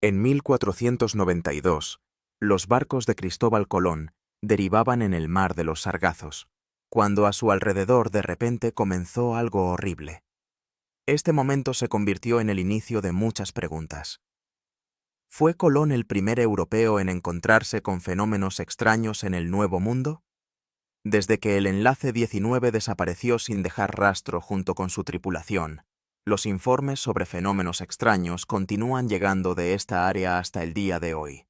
En 1492, los barcos de Cristóbal Colón derivaban en el mar de los Sargazos, cuando a su alrededor de repente comenzó algo horrible. Este momento se convirtió en el inicio de muchas preguntas. ¿Fue Colón el primer europeo en encontrarse con fenómenos extraños en el Nuevo Mundo? Desde que el Enlace 19 desapareció sin dejar rastro junto con su tripulación, los informes sobre fenómenos extraños continúan llegando de esta área hasta el día de hoy.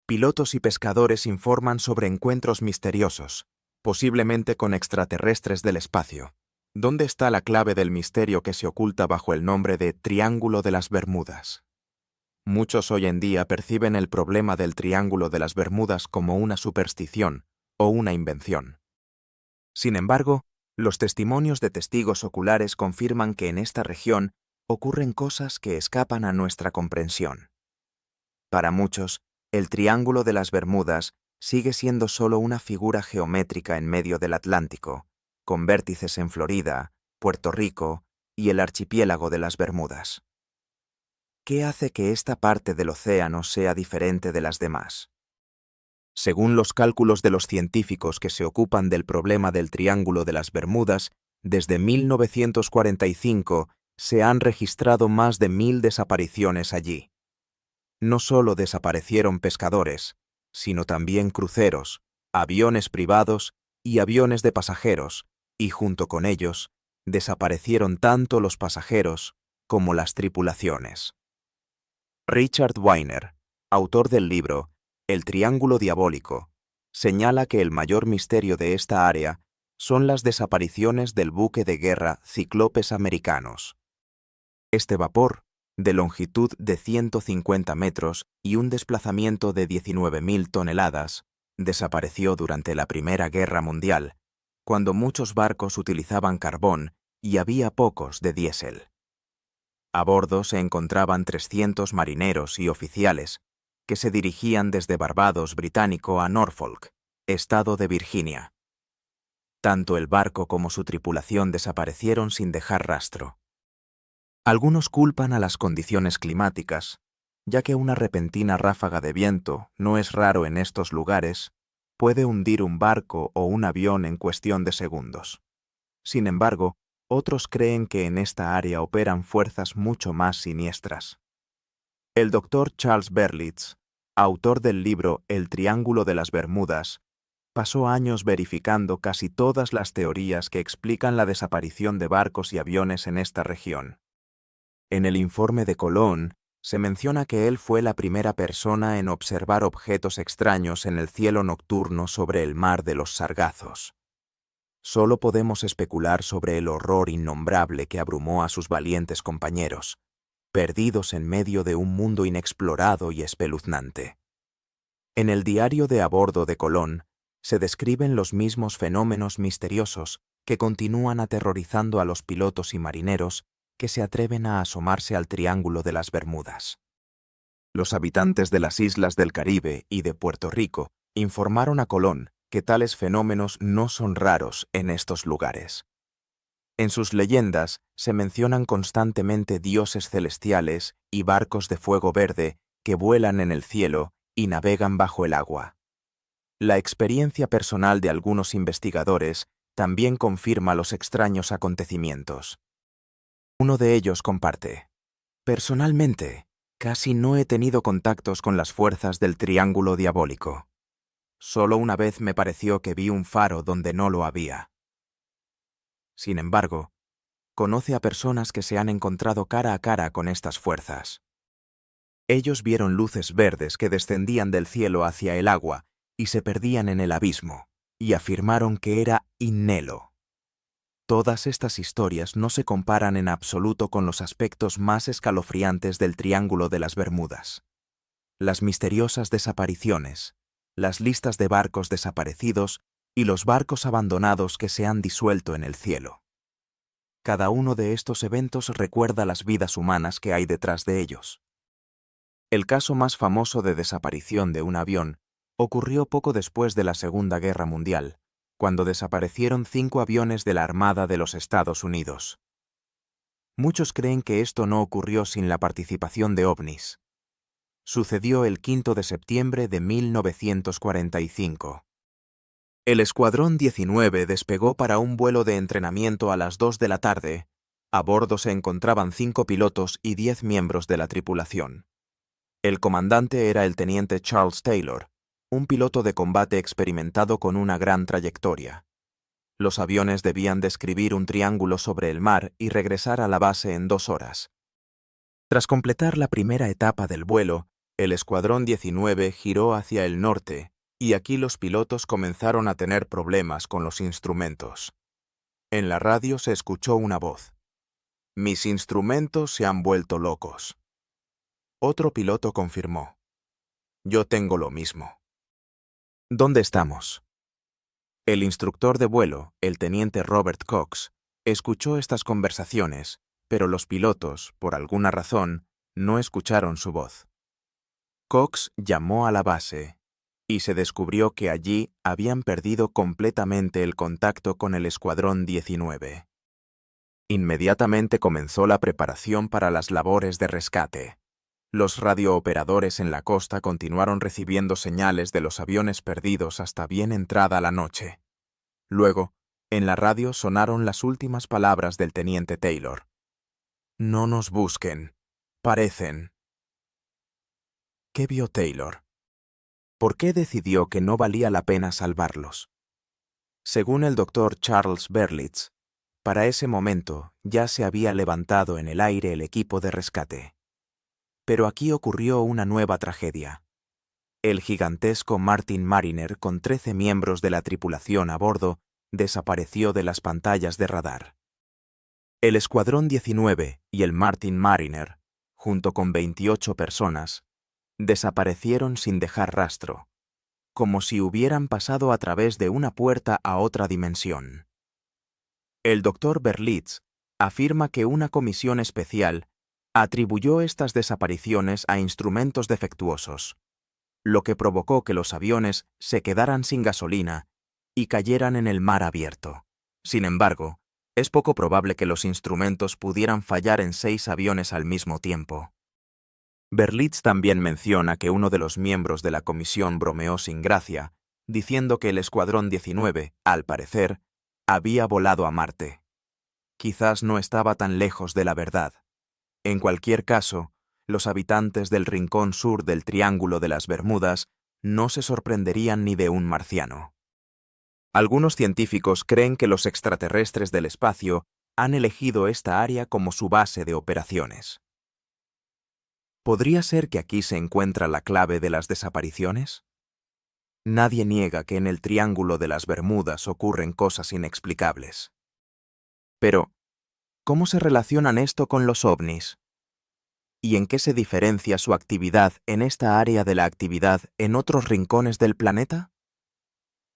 Pilotos y pescadores informan sobre encuentros misteriosos, posiblemente con extraterrestres del espacio. ¿Dónde está la clave del misterio que se oculta bajo el nombre de Triángulo de las Bermudas? Muchos hoy en día perciben el problema del Triángulo de las Bermudas como una superstición o una invención. Sin embargo, los testimonios de testigos oculares confirman que en esta región ocurren cosas que escapan a nuestra comprensión. Para muchos, el Triángulo de las Bermudas sigue siendo solo una figura geométrica en medio del Atlántico, con vértices en Florida, Puerto Rico y el archipiélago de las Bermudas. ¿Qué hace que esta parte del océano sea diferente de las demás? Según los cálculos de los científicos que se ocupan del problema del Triángulo de las Bermudas, desde 1945 se han registrado más de 1000 desapariciones allí. No solo desaparecieron pescadores, sino también cruceros, aviones privados y aviones de pasajeros, y junto con ellos, desaparecieron tanto los pasajeros como las tripulaciones. Richard Weiner, autor del libro El Triángulo Diabólico, señala que el mayor misterio de esta área son las desapariciones del buque de guerra Ciclopes americanos. Este vapor, de longitud de 150 metros y un desplazamiento de 19.000 toneladas, desapareció durante la Primera Guerra Mundial, cuando muchos barcos utilizaban carbón y había pocos de diésel. A bordo se encontraban 300 marineros y oficiales que se dirigían desde Barbados británico a Norfolk, estado de Virginia. Tanto el barco como su tripulación desaparecieron sin dejar rastro. Algunos culpan a las condiciones climáticas, ya que una repentina ráfaga de viento, no es raro en estos lugares, puede hundir un barco o un avión en cuestión de segundos. Sin embargo, otros creen que en esta área operan fuerzas mucho más siniestras. El Dr. Charles Berlitz, autor del libro El Triángulo de las Bermudas, pasó años verificando casi todas las teorías que explican la desaparición de barcos y aviones en esta región. En el informe de Colón, se menciona que él fue la primera persona en observar objetos extraños en el cielo nocturno sobre el mar de los Sargazos. Solo podemos especular sobre el horror innombrable que abrumó a sus valientes compañeros, perdidos en medio de un mundo inexplorado y espeluznante. En el diario de a bordo de Colón, se describen los mismos fenómenos misteriosos que continúan aterrorizando a los pilotos y marineros que se atreven a asomarse al Triángulo de las Bermudas. Los habitantes de las islas del Caribe y de Puerto Rico informaron a Colón que tales fenómenos no son raros en estos lugares. En sus leyendas se mencionan constantemente dioses celestiales y barcos de fuego verde que vuelan en el cielo y navegan bajo el agua. La experiencia personal de algunos investigadores también confirma los extraños acontecimientos. Uno de ellos comparte: personalmente, casi no he tenido contactos con las fuerzas del Triángulo Diabólico. Solo una vez me pareció que vi un faro donde no lo había. Sin embargo, conoce a personas que se han encontrado cara a cara con estas fuerzas. Ellos vieron luces verdes que descendían del cielo hacia el agua y se perdían en el abismo, y afirmaron que era Innelo. Todas estas historias no se comparan en absoluto con los aspectos más escalofriantes del Triángulo de las Bermudas. Las misteriosas desapariciones, las listas de barcos desaparecidos y los barcos abandonados que se han disuelto en el cielo. Cada uno de estos eventos recuerda las vidas humanas que hay detrás de ellos. El caso más famoso de desaparición de un avión ocurrió poco después de la Segunda Guerra Mundial, cuando desaparecieron 5 aviones de la Armada de los Estados Unidos. Muchos creen que esto no ocurrió sin la participación de ovnis. Sucedió el 5 de septiembre de 1945. El Escuadrón 19 despegó para un vuelo de entrenamiento a las 2 de la tarde. A bordo se encontraban 5 pilotos y 10 miembros de la tripulación. El comandante era el teniente Charles Taylor, un piloto de combate experimentado con una gran trayectoria. Los aviones debían describir un triángulo sobre el mar y regresar a la base en 2 horas. Tras completar la primera etapa del vuelo, el Escuadrón 19 giró hacia el norte, y aquí los pilotos comenzaron a tener problemas con los instrumentos. En la radio se escuchó una voz. «Mis instrumentos se han vuelto locos». Otro piloto confirmó. «Yo tengo lo mismo». «¿Dónde estamos?». El instructor de vuelo, el teniente Robert Cox, escuchó estas conversaciones, pero los pilotos, por alguna razón, no escucharon su voz. Cox llamó a la base y se descubrió que allí habían perdido completamente el contacto con el Escuadrón 19. Inmediatamente comenzó la preparación para las labores de rescate. Los radiooperadores en la costa continuaron recibiendo señales de los aviones perdidos hasta bien entrada la noche. Luego, en la radio sonaron las últimas palabras del teniente Taylor. «No nos busquen. Parecen». ¿Qué vio Taylor? ¿Por qué decidió que no valía la pena salvarlos? Según el doctor Charles Berlitz, para ese momento ya se había levantado en el aire el equipo de rescate. Pero aquí ocurrió una nueva tragedia. El gigantesco Martin Mariner, con 13 miembros de la tripulación a bordo, desapareció de las pantallas de radar. El Escuadrón 19 y el Martin Mariner, junto con 28 personas, desaparecieron sin dejar rastro, como si hubieran pasado a través de una puerta a otra dimensión. El doctor Berlitz afirma que una comisión especial atribuyó estas desapariciones a instrumentos defectuosos, lo que provocó que los aviones se quedaran sin gasolina y cayeran en el mar abierto. Sin embargo, es poco probable que los instrumentos pudieran fallar en 6 aviones al mismo tiempo. Berlitz también menciona que uno de los miembros de la comisión bromeó sin gracia, diciendo que el Escuadrón 19, al parecer, había volado a Marte. Quizás no estaba tan lejos de la verdad. En cualquier caso, los habitantes del rincón sur del Triángulo de las Bermudas no se sorprenderían ni de un marciano. Algunos científicos creen que los extraterrestres del espacio han elegido esta área como su base de operaciones. ¿Podría ser que aquí se encuentra la clave de las desapariciones? Nadie niega que en el Triángulo de las Bermudas ocurren cosas inexplicables. Pero, ¿cómo se relacionan esto con los ovnis? ¿Y en qué se diferencia su actividad en esta área de la actividad en otros rincones del planeta?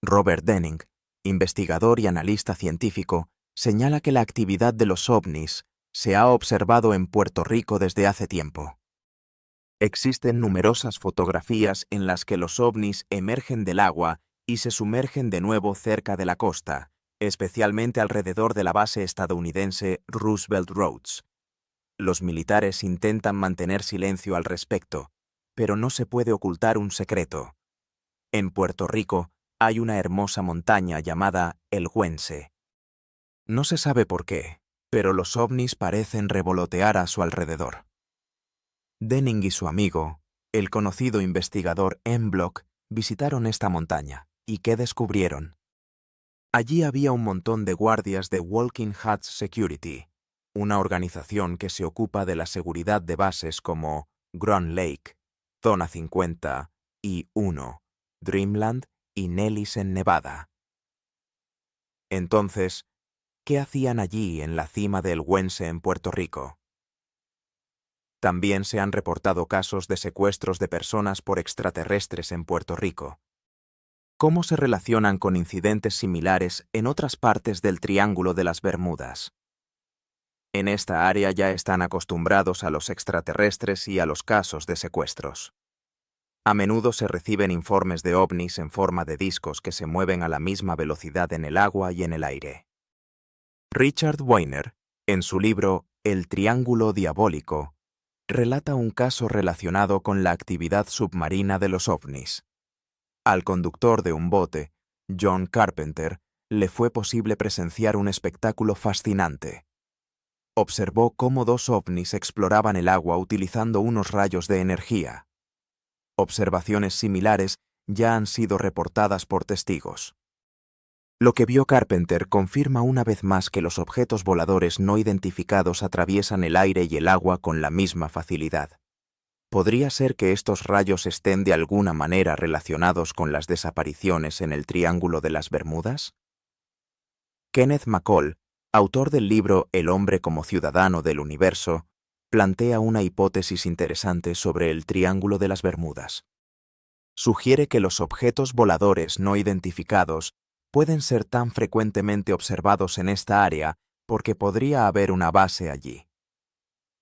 Robert Denning, investigador y analista científico, señala que la actividad de los ovnis se ha observado en Puerto Rico desde hace tiempo. Existen numerosas fotografías en las que los ovnis emergen del agua y se sumergen de nuevo cerca de la costa, especialmente alrededor de la base estadounidense Roosevelt Roads. Los militares intentan mantener silencio al respecto, pero no se puede ocultar un secreto. En Puerto Rico hay una hermosa montaña llamada El Güense. No se sabe por qué, pero los ovnis parecen revolotear a su alrededor. Denning y su amigo, el conocido investigador M. Block, visitaron esta montaña. ¿Y qué descubrieron? Allí había un montón de guardias de Walking Huts Security, una organización que se ocupa de la seguridad de bases como Grand Lake, Zona 50 y 1, Dreamland y Nellis en Nevada. Entonces, ¿qué hacían allí en la cima del Güense en Puerto Rico? También se han reportado casos de secuestros de personas por extraterrestres en Puerto Rico. ¿Cómo se relacionan con incidentes similares en otras partes del Triángulo de las Bermudas? En esta área ya están acostumbrados a los extraterrestres y a los casos de secuestros. A menudo se reciben informes de ovnis en forma de discos que se mueven a la misma velocidad en el agua y en el aire. Richard Weiner, en su libro El Triángulo Diabólico, relata un caso relacionado con la actividad submarina de los ovnis. Al conductor de un bote, John Carpenter, le fue posible presenciar un espectáculo fascinante. Observó cómo dos ovnis exploraban el agua utilizando unos rayos de energía. Observaciones similares ya han sido reportadas por testigos. Lo que vio Carpenter confirma una vez más que los objetos voladores no identificados atraviesan el aire y el agua con la misma facilidad. ¿Podría ser que estos rayos estén de alguna manera relacionados con las desapariciones en el Triángulo de las Bermudas? Kenneth McCall, autor del libro El hombre como ciudadano del universo, plantea una hipótesis interesante sobre el Triángulo de las Bermudas. Sugiere que los objetos voladores no identificados pueden ser tan frecuentemente observados en esta área porque podría haber una base allí.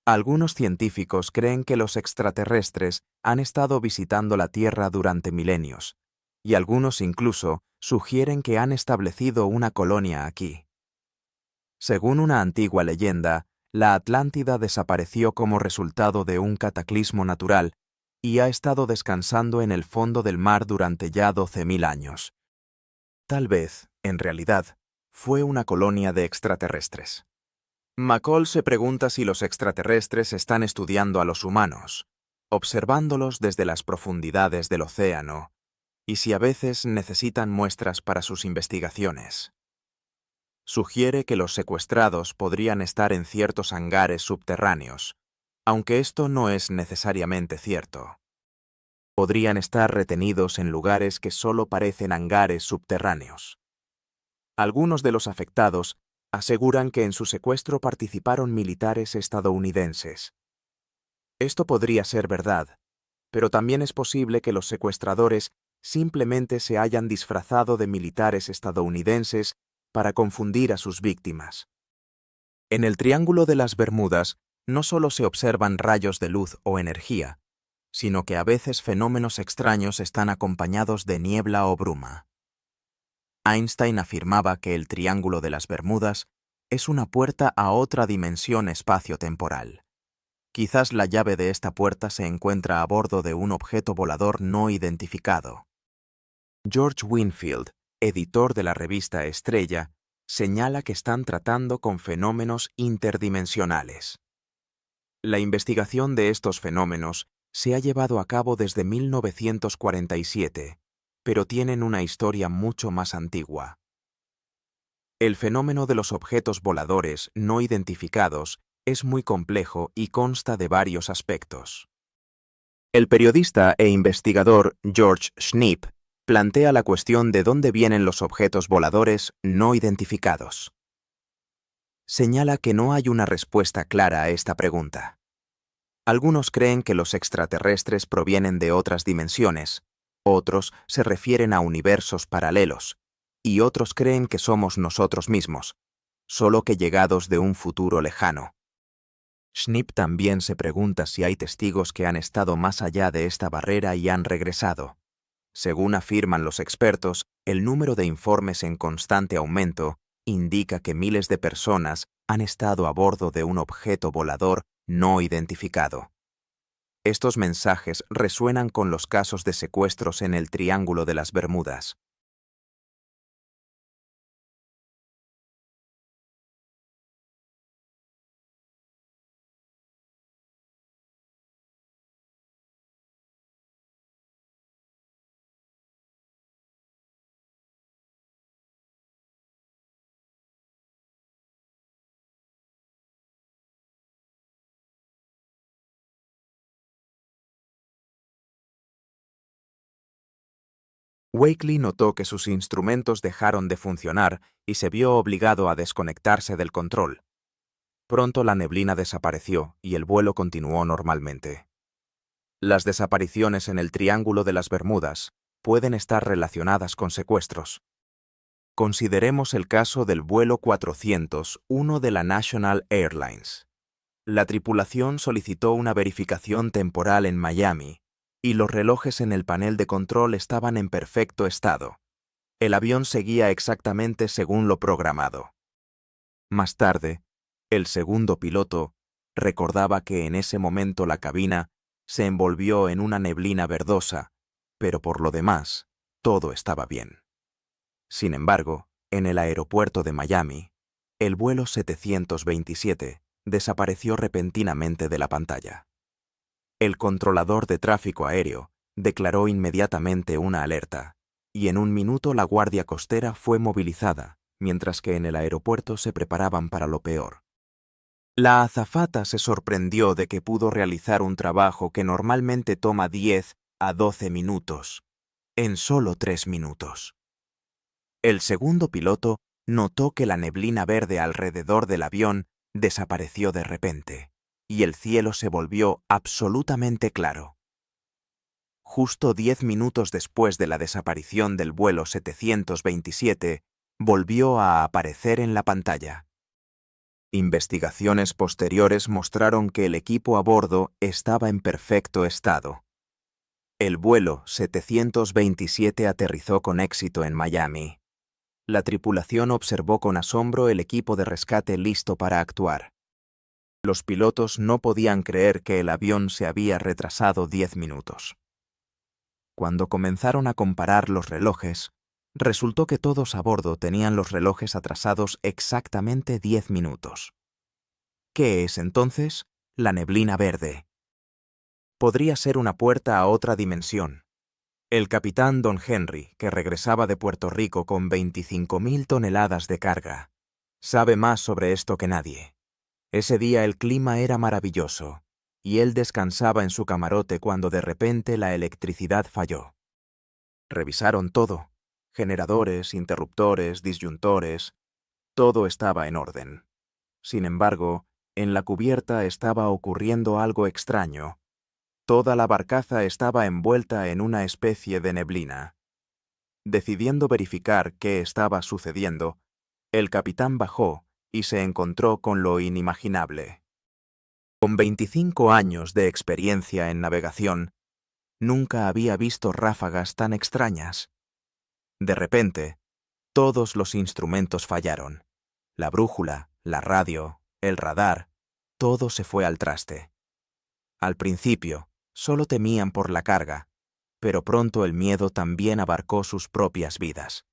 Algunos científicos creen que los extraterrestres han estado visitando la Tierra durante milenios, y algunos incluso sugieren que han establecido una colonia aquí. Según una antigua leyenda, la Atlántida desapareció como resultado de un cataclismo natural y ha estado descansando en el fondo del mar durante ya 12.000 años. Tal vez, en realidad, fue una colonia de extraterrestres. McCall se pregunta si los extraterrestres están estudiando a los humanos, observándolos desde las profundidades del océano, y si a veces necesitan muestras para sus investigaciones. Sugiere que los secuestrados podrían estar en ciertos hangares subterráneos, aunque esto no es necesariamente cierto. Podrían estar retenidos en lugares que solo parecen hangares subterráneos. Algunos de los afectados aseguran que en su secuestro participaron militares estadounidenses. Esto podría ser verdad, pero también es posible que los secuestradores simplemente se hayan disfrazado de militares estadounidenses para confundir a sus víctimas. En el Triángulo de las Bermudas no solo se observan rayos de luz o energía, sino que a veces fenómenos extraños están acompañados de niebla o bruma. Einstein afirmaba que el Triángulo de las Bermudas es una puerta a otra dimensión espacio-temporal. Quizás la llave de esta puerta se encuentra a bordo de un objeto volador no identificado. George Winfield, editor de la revista Estrella, señala que están tratando con fenómenos interdimensionales. La investigación de estos fenómenos se ha llevado a cabo desde 1947, pero tienen una historia mucho más antigua. El fenómeno de los objetos voladores no identificados es muy complejo y consta de varios aspectos. El periodista e investigador George Schnipp plantea la cuestión de dónde vienen los objetos voladores no identificados. Señala que no hay una respuesta clara a esta pregunta. Algunos creen que los extraterrestres provienen de otras dimensiones, otros se refieren a universos paralelos, y otros creen que somos nosotros mismos, solo que llegados de un futuro lejano. Schnipp también se pregunta si hay testigos que han estado más allá de esta barrera y han regresado. Según afirman los expertos, el número de informes en constante aumento indica que miles de personas han estado a bordo de un objeto volador no identificado. Estos mensajes resuenan con los casos de secuestros en el Triángulo de las Bermudas. Wakely notó que sus instrumentos dejaron de funcionar y se vio obligado a desconectarse del control. Pronto la neblina desapareció y el vuelo continuó normalmente. Las desapariciones en el Triángulo de las Bermudas pueden estar relacionadas con secuestros. Consideremos el caso del vuelo 401 de la National Airlines. La tripulación solicitó una verificación temporal en Miami, y los relojes en el panel de control estaban en perfecto estado. El avión seguía exactamente según lo programado. Más tarde, el segundo piloto recordaba que en ese momento la cabina se envolvió en una neblina verdosa, pero por lo demás, todo estaba bien. Sin embargo, en el aeropuerto de Miami, el vuelo 727 desapareció repentinamente de la pantalla. El controlador de tráfico aéreo declaró inmediatamente una alerta, y en un minuto la Guardia Costera fue movilizada, mientras que en el aeropuerto se preparaban para lo peor. La azafata se sorprendió de que pudo realizar un trabajo que normalmente toma 10 a 12 minutos, en solo 3 minutos. El segundo piloto notó que la neblina verde alrededor del avión desapareció de repente, y el cielo se volvió absolutamente claro. Justo 10 minutos después de la desaparición del vuelo 727, volvió a aparecer en la pantalla. Investigaciones posteriores mostraron que el equipo a bordo estaba en perfecto estado. El vuelo 727 aterrizó con éxito en Miami. La tripulación observó con asombro el equipo de rescate listo para actuar. Los pilotos no podían creer que el avión se había retrasado 10 minutos. Cuando comenzaron a comparar los relojes, resultó que todos a bordo tenían los relojes atrasados exactamente 10 minutos. ¿Qué es entonces la neblina verde? Podría ser una puerta a otra dimensión. El capitán Don Henry, que regresaba de Puerto Rico con 25.000 toneladas de carga, sabe más sobre esto que nadie. Ese día el clima era maravilloso, y él descansaba en su camarote cuando de repente la electricidad falló. Revisaron todo: generadores, interruptores, disyuntores, todo estaba en orden. Sin embargo, en la cubierta estaba ocurriendo algo extraño. Toda la barcaza estaba envuelta en una especie de neblina. Decidiendo verificar qué estaba sucediendo, el capitán bajó y se encontró con lo inimaginable. Con 25 años de experiencia en navegación, nunca había visto ráfagas tan extrañas. De repente, todos los instrumentos fallaron. La brújula, la radio, el radar, todo se fue al traste. Al principio, solo temían por la carga, pero pronto el miedo también abarcó sus propias vidas.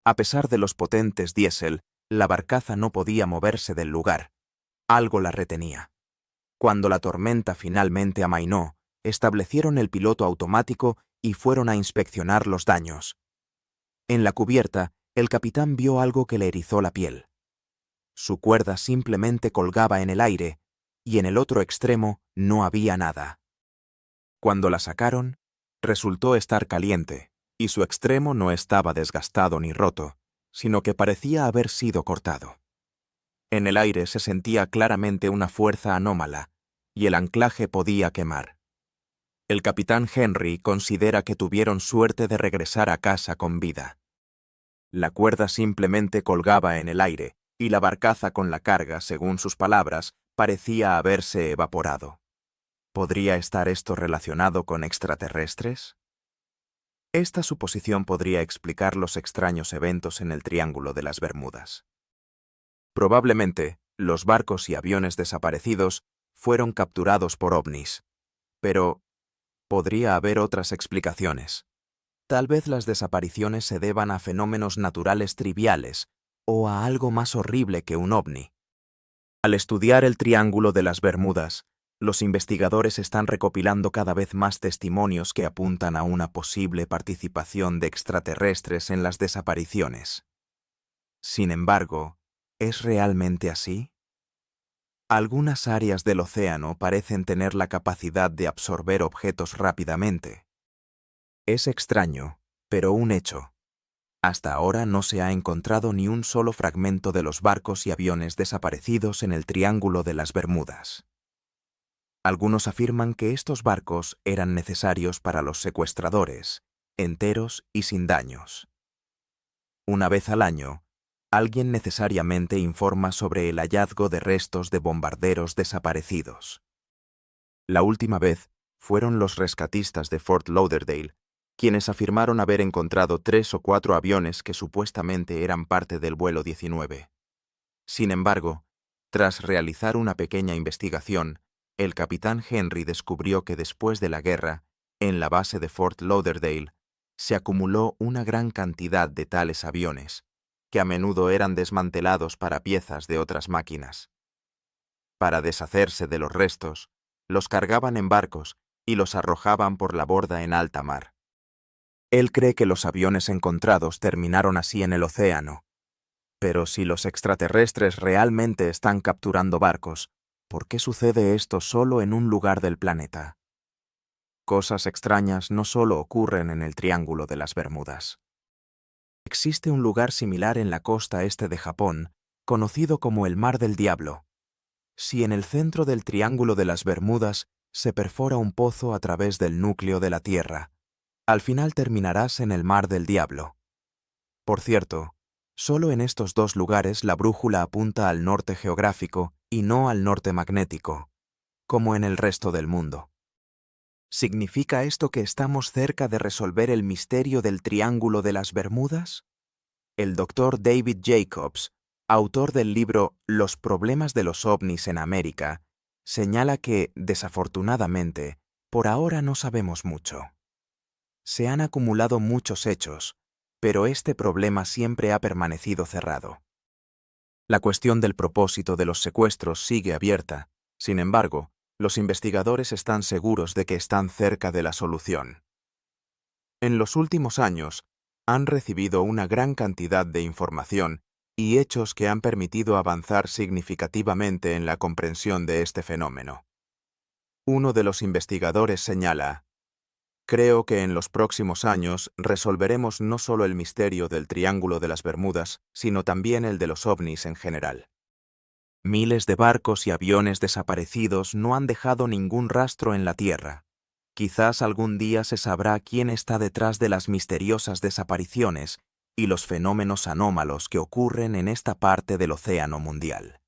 A pesar de los potentes diésel, la barcaza no podía moverse del lugar. Algo la retenía. Cuando la tormenta finalmente amainó, establecieron el piloto automático y fueron a inspeccionar los daños. En la cubierta, el capitán vio algo que le erizó la piel. Su cuerda simplemente colgaba en el aire, y en el otro extremo no había nada. Cuando la sacaron, resultó estar caliente, y su extremo no estaba desgastado ni roto, sino que parecía haber sido cortado. En el aire se sentía claramente una fuerza anómala, y el anclaje podía quemar. El capitán Henry considera que tuvieron suerte de regresar a casa con vida. La cuerda simplemente colgaba en el aire, y la barcaza con la carga, según sus palabras, parecía haberse evaporado. ¿Podría estar esto relacionado con extraterrestres? Esta suposición podría explicar los extraños eventos en el Triángulo de las Bermudas. Probablemente, los barcos y aviones desaparecidos fueron capturados por ovnis. Pero podría haber otras explicaciones. Tal vez las desapariciones se deban a fenómenos naturales triviales o a algo más horrible que un ovni. Al estudiar el Triángulo de las Bermudas, los investigadores están recopilando cada vez más testimonios que apuntan a una posible participación de extraterrestres en las desapariciones. Sin embargo, ¿es realmente así? Algunas áreas del océano parecen tener la capacidad de absorber objetos rápidamente. Es extraño, pero un hecho. Hasta ahora no se ha encontrado ni un solo fragmento de los barcos y aviones desaparecidos en el Triángulo de las Bermudas. Algunos afirman que estos barcos eran necesarios para los secuestradores, enteros y sin daños. Una vez al año, alguien necesariamente informa sobre el hallazgo de restos de bombarderos desaparecidos. La última vez fueron los rescatistas de Fort Lauderdale, quienes afirmaron haber encontrado 3 o 4 aviones que supuestamente eran parte del vuelo 19. Sin embargo, Tras realizar una pequeña investigación, el capitán Henry descubrió que después de la guerra, en la base de Fort Lauderdale, se acumuló una gran cantidad de tales aviones, que a menudo eran desmantelados para piezas de otras máquinas. Para deshacerse de los restos, los cargaban en barcos y los arrojaban por la borda en alta mar. Él cree que los aviones encontrados terminaron así en el océano. Pero si los extraterrestres realmente están capturando barcos, ¿por qué sucede esto solo en un lugar del planeta? Cosas extrañas no solo ocurren en el Triángulo de las Bermudas. Existe un lugar similar en la costa este de Japón, conocido como el Mar del Diablo. Si en el centro del Triángulo de las Bermudas se perfora un pozo a través del núcleo de la Tierra, al final terminarás en el Mar del Diablo. Por cierto, solo en estos dos lugares la brújula apunta al norte geográfico y no al norte magnético, como en el resto del mundo. ¿Significa esto que estamos cerca de resolver el misterio del Triángulo de las Bermudas? El doctor David Jacobs, autor del libro Los problemas de los ovnis en América, señala que, desafortunadamente, por ahora no sabemos mucho. Se han acumulado muchos hechos, pero este problema siempre ha permanecido cerrado. La cuestión del propósito de los secuestros sigue abierta. Sin embargo, los investigadores están seguros de que están cerca de la solución. En los últimos años, han recibido una gran cantidad de información y hechos que han permitido avanzar significativamente en la comprensión de este fenómeno. Uno de los investigadores señala: creo que en los próximos años resolveremos no solo el misterio del Triángulo de las Bermudas, sino también el de los ovnis en general. Miles de barcos y aviones desaparecidos no han dejado ningún rastro en la Tierra. Quizás algún día se sabrá quién está detrás de las misteriosas desapariciones y los fenómenos anómalos que ocurren en esta parte del océano mundial.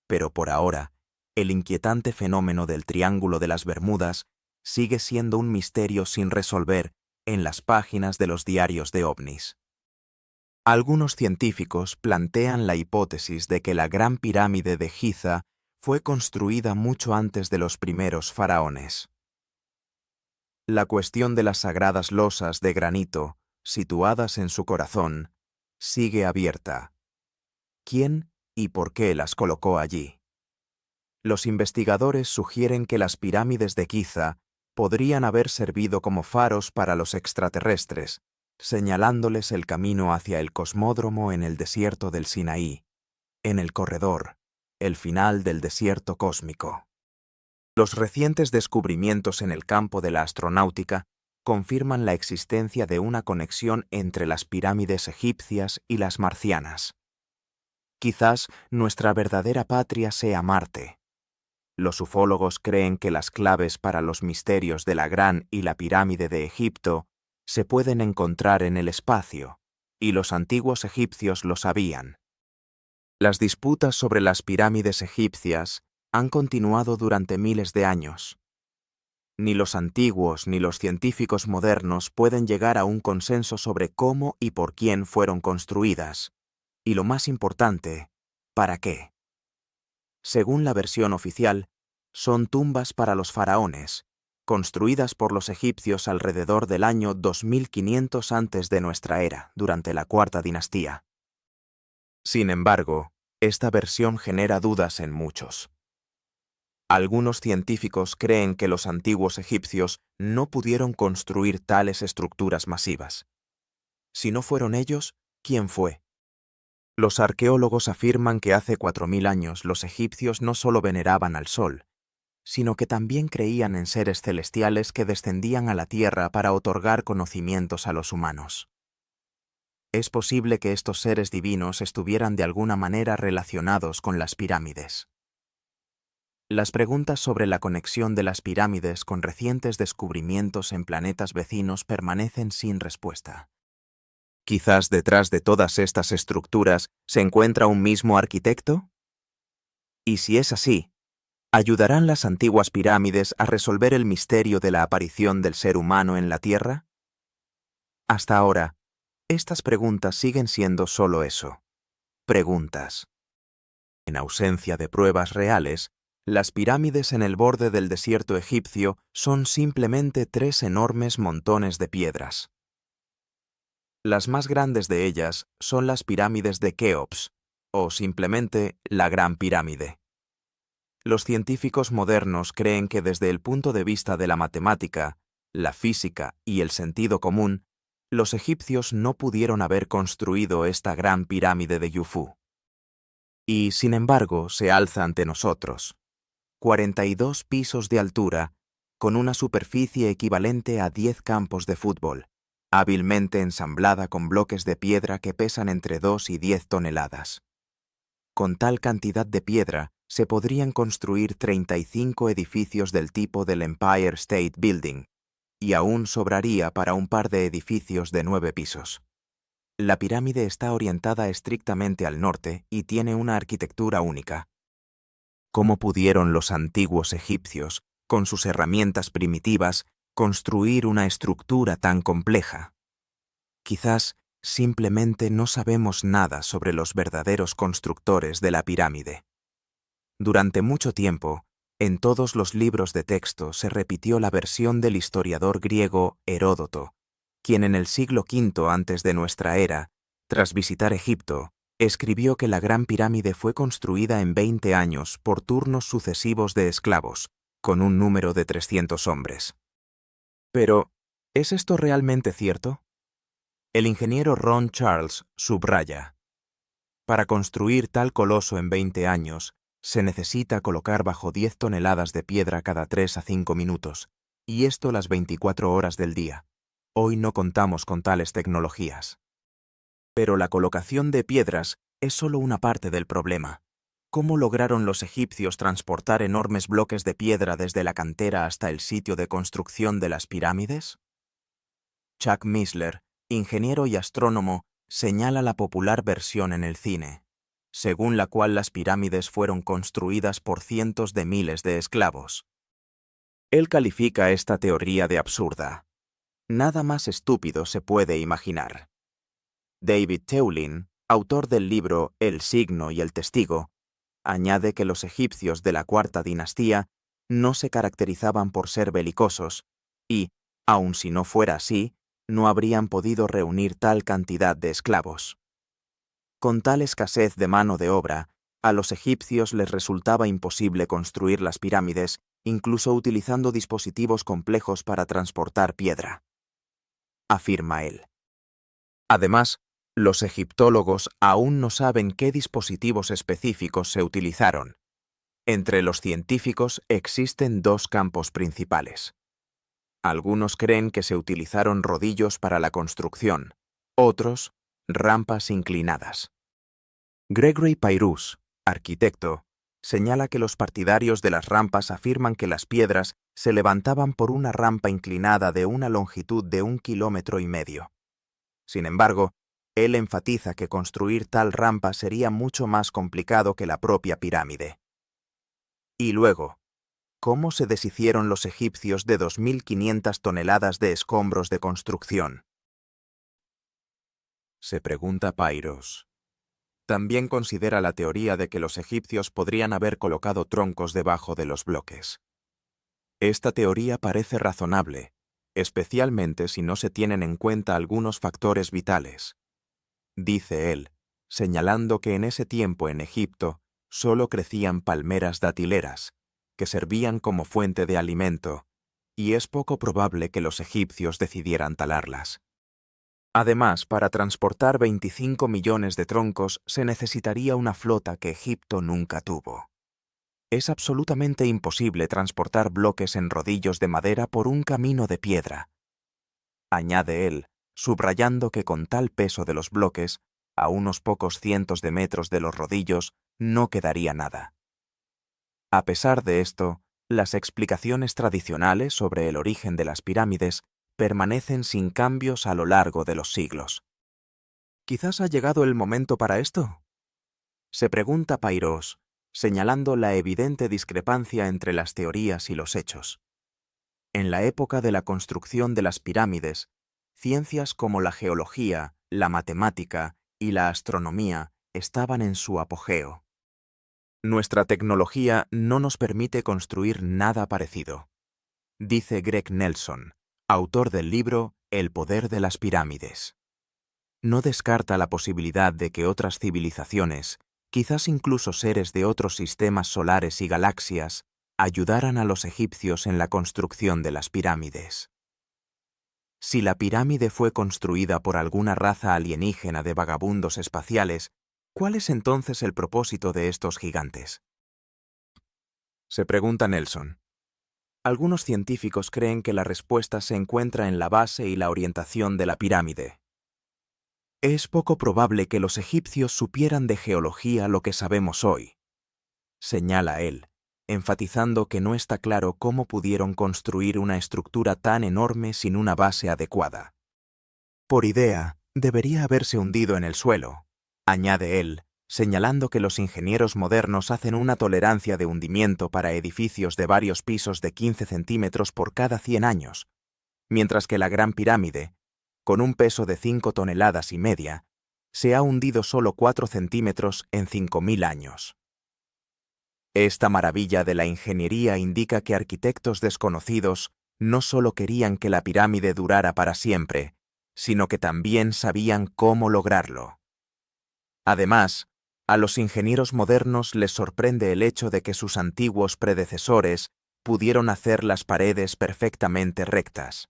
Pero por ahora, el inquietante fenómeno del Triángulo de las Bermudas sigue siendo un misterio sin resolver en las páginas de los diarios de ovnis. Algunos científicos plantean la hipótesis de que la Gran Pirámide de Giza fue construida mucho antes de los primeros faraones. La cuestión de las sagradas losas de granito, situadas en su corazón, sigue abierta. ¿Quién y por qué las colocó allí? Los investigadores sugieren que las pirámides de Giza podrían haber servido como faros para los extraterrestres, señalándoles el camino hacia el cosmódromo en el desierto del Sinaí, en el corredor, el final del desierto cósmico. Los recientes descubrimientos en el campo de la astronáutica confirman la existencia de una conexión entre las pirámides egipcias y las marcianas. Quizás nuestra verdadera patria sea Marte. Los ufólogos creen que las claves para los misterios de la Gran y la Pirámide de Egipto se pueden encontrar en el espacio, y los antiguos egipcios lo sabían. Las disputas sobre las pirámides egipcias han continuado durante miles de años. Ni los antiguos ni los científicos modernos pueden llegar a un consenso sobre cómo y por quién fueron construidas, y lo más importante, ¿para qué? Según la versión oficial, son tumbas para los faraones, construidas por los egipcios alrededor del año 2500 antes de nuestra era, durante la Cuarta Dinastía. Sin embargo, esta versión genera dudas en muchos. Algunos científicos creen que los antiguos egipcios no pudieron construir tales estructuras masivas. Si no fueron ellos, ¿quién fue? Los arqueólogos afirman que hace 4000 años los egipcios no solo veneraban al sol, sino que también creían en seres celestiales que descendían a la tierra para otorgar conocimientos a los humanos. Es posible que estos seres divinos estuvieran de alguna manera relacionados con las pirámides. Las preguntas sobre la conexión de las pirámides con recientes descubrimientos en planetas vecinos permanecen sin respuesta. ¿Quizás detrás de todas estas estructuras se encuentra un mismo arquitecto? Y si es así, ¿ayudarán las antiguas pirámides a resolver el misterio de la aparición del ser humano en la Tierra? Hasta ahora, estas preguntas siguen siendo solo eso, preguntas. En ausencia de pruebas reales, las pirámides en el borde del desierto egipcio son simplemente 3 enormes montones de piedras. Las más grandes de ellas son las pirámides de Keops, o simplemente la Gran Pirámide. Los científicos modernos creen que desde el punto de vista de la matemática, la física y el sentido común, los egipcios no pudieron haber construido esta Gran Pirámide de Yufu. Y, sin embargo, se alza ante nosotros, 42 pisos de altura, con una superficie equivalente a 10 campos de fútbol, hábilmente ensamblada con bloques de piedra que pesan entre 2 y 10 toneladas. Con tal cantidad de piedra, se podrían construir 35 edificios del tipo del Empire State Building, y aún sobraría para un par de edificios de 9 pisos. La pirámide está orientada estrictamente al norte y tiene una arquitectura única. ¿Cómo pudieron los antiguos egipcios, con sus herramientas primitivas, construir una estructura tan compleja? Quizás simplemente no sabemos nada sobre los verdaderos constructores de la pirámide. Durante mucho tiempo, en todos los libros de texto se repitió la versión del historiador griego Heródoto, quien en el siglo V antes de nuestra era, tras visitar Egipto, escribió que la Gran Pirámide fue construida en 20 años por turnos sucesivos de esclavos, con un número de 300 hombres. Pero, ¿es esto realmente cierto? El ingeniero Ron Charles subraya: para construir tal coloso en 20 años, se necesita colocar bajo 10 toneladas de piedra cada 3 a 5 minutos, y esto las 24 horas del día. Hoy no contamos con tales tecnologías. Pero la colocación de piedras es solo una parte del problema. ¿Cómo lograron los egipcios transportar enormes bloques de piedra desde la cantera hasta el sitio de construcción de las pirámides? Chuck Missler, ingeniero y astrónomo, señala la popular versión en el cine, según la cual las pirámides fueron construidas por cientos de miles de esclavos. Él califica esta teoría de absurda. Nada más estúpido se puede imaginar. David Teulin, autor del libro El signo y el testigo, añade que los egipcios de la cuarta dinastía no se caracterizaban por ser belicosos y, aun si no fuera así, no habrían podido reunir tal cantidad de esclavos. Con tal escasez de mano de obra, a los egipcios les resultaba imposible construir las pirámides, incluso utilizando dispositivos complejos para transportar piedra, afirma él. Además, los egiptólogos aún no saben qué dispositivos específicos se utilizaron. Entre los científicos existen 2 campos principales. Algunos creen que se utilizaron rodillos para la construcción, otros, rampas inclinadas. Gregory Pyrrhus, arquitecto, señala que los partidarios de las rampas afirman que las piedras se levantaban por una rampa inclinada de una longitud de 1,5 kilómetros. Sin embargo, él enfatiza que construir tal rampa sería mucho más complicado que la propia pirámide. Y luego, ¿cómo se deshicieron los egipcios de 2.500 toneladas de escombros de construcción? Se pregunta Pyrrhus. También considera la teoría de que los egipcios podrían haber colocado troncos debajo de los bloques. Esta teoría parece razonable, especialmente si no se tienen en cuenta algunos factores vitales. Dice él, señalando que en ese tiempo en Egipto solo crecían palmeras datileras, que servían como fuente de alimento, y es poco probable que los egipcios decidieran talarlas. Además, para transportar 25 millones de troncos se necesitaría una flota que Egipto nunca tuvo. Es absolutamente imposible transportar bloques en rodillos de madera por un camino de piedra, añade él, subrayando que con tal peso de los bloques, a unos pocos cientos de metros de los rodillos, no quedaría nada. A pesar de esto, las explicaciones tradicionales sobre el origen de las pirámides permanecen sin cambios a lo largo de los siglos. ¿Quizás ha llegado el momento para esto?, se pregunta Pyrrhus, señalando la evidente discrepancia entre las teorías y los hechos. En la época de la construcción de las pirámides, ciencias como la geología, la matemática y la astronomía estaban en su apogeo. Nuestra tecnología no nos permite construir nada parecido, dice Greg Nelson, autor del libro El poder de las pirámides. No descarta la posibilidad de que otras civilizaciones, quizás incluso seres de otros sistemas solares y galaxias, ayudaran a los egipcios en la construcción de las pirámides. Si la pirámide fue construida por alguna raza alienígena de vagabundos espaciales, ¿cuál es entonces el propósito de estos gigantes? Se pregunta Nelson. Algunos científicos creen que la respuesta se encuentra en la base y la orientación de la pirámide. Es poco probable que los egipcios supieran de geología lo que sabemos hoy, señala él, enfatizando que no está claro cómo pudieron construir una estructura tan enorme sin una base adecuada. Por idea, debería haberse hundido en el suelo, añade él, señalando que los ingenieros modernos hacen una tolerancia de hundimiento para edificios de varios pisos de 15 centímetros por cada 100 años, mientras que la Gran Pirámide, con un peso de 5,5 toneladas, se ha hundido solo 4 centímetros en 5.000 años. Esta maravilla de la ingeniería indica que arquitectos desconocidos no solo querían que la pirámide durara para siempre, sino que también sabían cómo lograrlo. Además, a los ingenieros modernos les sorprende el hecho de que sus antiguos predecesores pudieron hacer las paredes perfectamente rectas.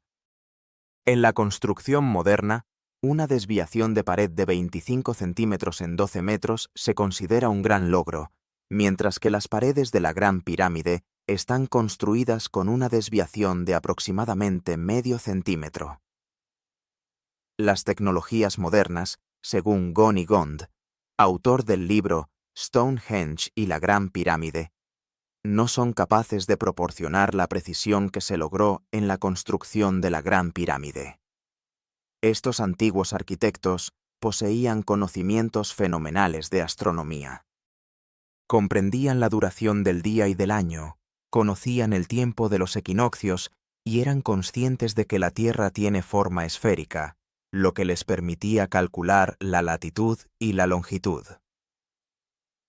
En la construcción moderna, una desviación de pared de 25 centímetros en 12 metros se considera un gran logro, mientras que las paredes de la Gran Pirámide están construidas con una desviación de aproximadamente medio centímetro. Las tecnologías modernas, según Goni Gond, autor del libro Stonehenge y la Gran Pirámide, no son capaces de proporcionar la precisión que se logró en la construcción de la Gran Pirámide. Estos antiguos arquitectos poseían conocimientos fenomenales de astronomía. Comprendían la duración del día y del año, conocían el tiempo de los equinoccios y eran conscientes de que la Tierra tiene forma esférica, lo que les permitía calcular la latitud y la longitud.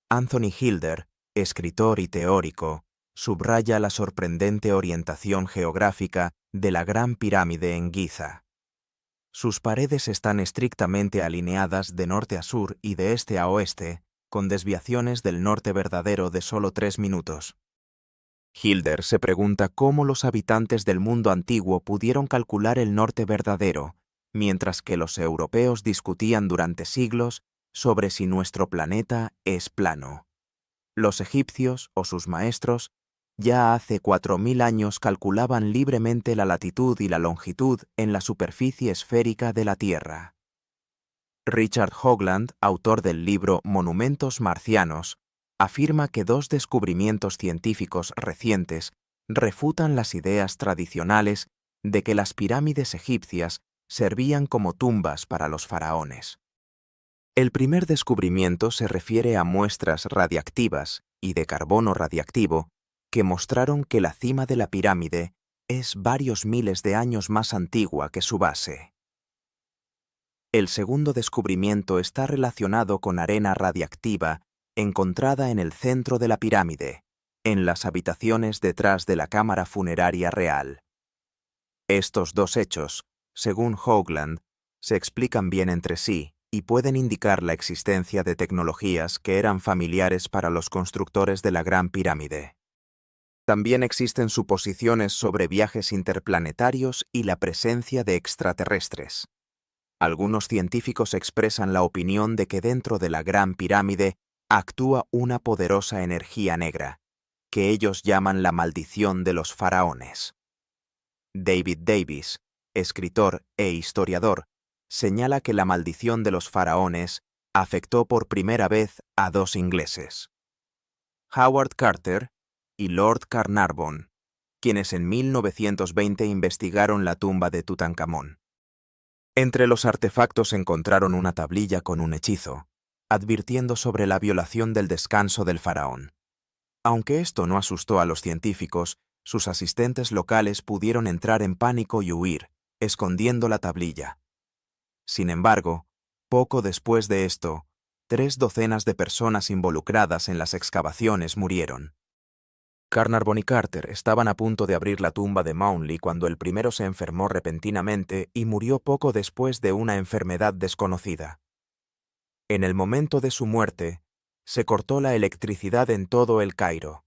Anthony Hilder, escritor y teórico, subraya la sorprendente orientación geográfica de la Gran Pirámide en Giza. Sus paredes están estrictamente alineadas de norte a sur y de este a oeste, con desviaciones del norte verdadero de solo 3 minutos. Hilder se pregunta cómo los habitantes del mundo antiguo pudieron calcular el norte verdadero, mientras que los europeos discutían durante siglos sobre si nuestro planeta es plano. Los egipcios, o sus maestros, ya hace 4.000 años calculaban libremente la latitud y la longitud en la superficie esférica de la Tierra. Richard Hoagland, autor del libro Monumentos marcianos, afirma que 2 descubrimientos científicos recientes refutan las ideas tradicionales de que las pirámides egipcias servían como tumbas para los faraones. El primer descubrimiento se refiere a muestras radiactivas y de carbono radiactivo que mostraron que la cima de la pirámide es varios miles de años más antigua que su base. El segundo descubrimiento está relacionado con arena radiactiva encontrada en el centro de la pirámide, en las habitaciones detrás de la cámara funeraria real. Estos 2 hechos, según Hoagland, se explican bien entre sí y pueden indicar la existencia de tecnologías que eran familiares para los constructores de la Gran Pirámide. También existen suposiciones sobre viajes interplanetarios y la presencia de extraterrestres. Algunos científicos expresan la opinión de que dentro de la Gran Pirámide actúa una poderosa energía negra, que ellos llaman la maldición de los faraones. David Davis, escritor e historiador, señala que la maldición de los faraones afectó por primera vez a 2 ingleses, Howard Carter y Lord Carnarvon, quienes en 1920 investigaron la tumba de Tutankamón. Entre los artefactos encontraron una tablilla con un hechizo, advirtiendo sobre la violación del descanso del faraón. Aunque esto no asustó a los científicos, sus asistentes locales pudieron entrar en pánico y huir, escondiendo la tablilla. Sin embargo, poco después de esto, 3 docenas de personas involucradas en las excavaciones murieron. Carnarvon y Carter estaban a punto de abrir la tumba de Maundy cuando el primero se enfermó repentinamente y murió poco después de una enfermedad desconocida. En el momento de su muerte, se cortó la electricidad en todo el Cairo.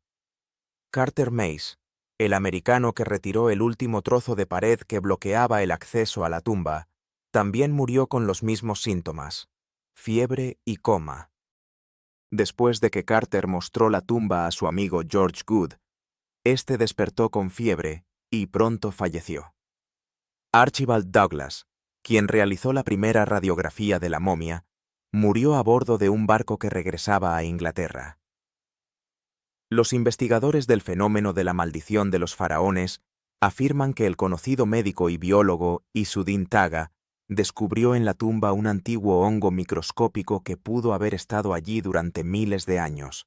Carter Mays, el americano que retiró el último trozo de pared que bloqueaba el acceso a la tumba, también murió con los mismos síntomas: fiebre y coma. Después de que Carter mostró la tumba a su amigo George Good, este despertó con fiebre y pronto falleció. Archibald Douglas, quien realizó la primera radiografía de la momia, murió a bordo de un barco que regresaba a Inglaterra. Los investigadores del fenómeno de la maldición de los faraones afirman que el conocido médico y biólogo Isuddin Taga descubrió en la tumba un antiguo hongo microscópico que pudo haber estado allí durante miles de años.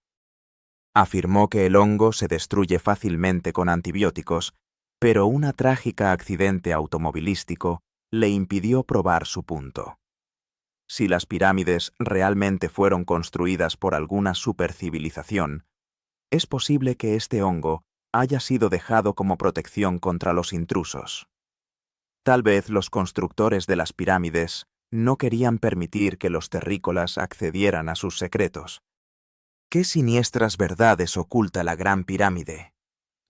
Afirmó que el hongo se destruye fácilmente con antibióticos, pero un trágico accidente automovilístico le impidió probar su punto. Si las pirámides realmente fueron construidas por alguna supercivilización, es posible que este hongo haya sido dejado como protección contra los intrusos. Tal vez los constructores de las pirámides no querían permitir que los terrícolas accedieran a sus secretos. ¿Qué siniestras verdades oculta la Gran Pirámide?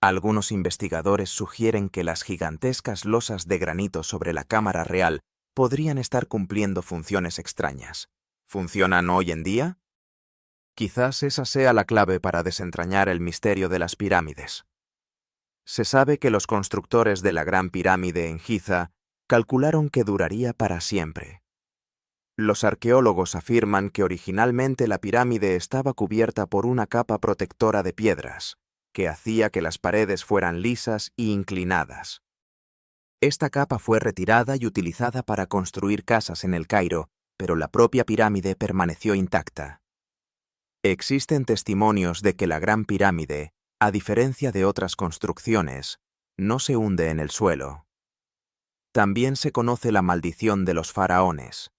Algunos investigadores sugieren que las gigantescas losas de granito sobre la cámara real podrían estar cumpliendo funciones extrañas. ¿Funcionan hoy en día? Quizás esa sea la clave para desentrañar el misterio de las pirámides. Se sabe que los constructores de la Gran Pirámide en Giza calcularon que duraría para siempre. Los arqueólogos afirman que originalmente la pirámide estaba cubierta por una capa protectora de piedras, que hacía que las paredes fueran lisas y inclinadas. Esta capa fue retirada y utilizada para construir casas en el Cairo, pero la propia pirámide permaneció intacta. Existen testimonios de que la Gran Pirámide, a diferencia de otras construcciones, no se hunde en el suelo. También se conoce la maldición de los faraones,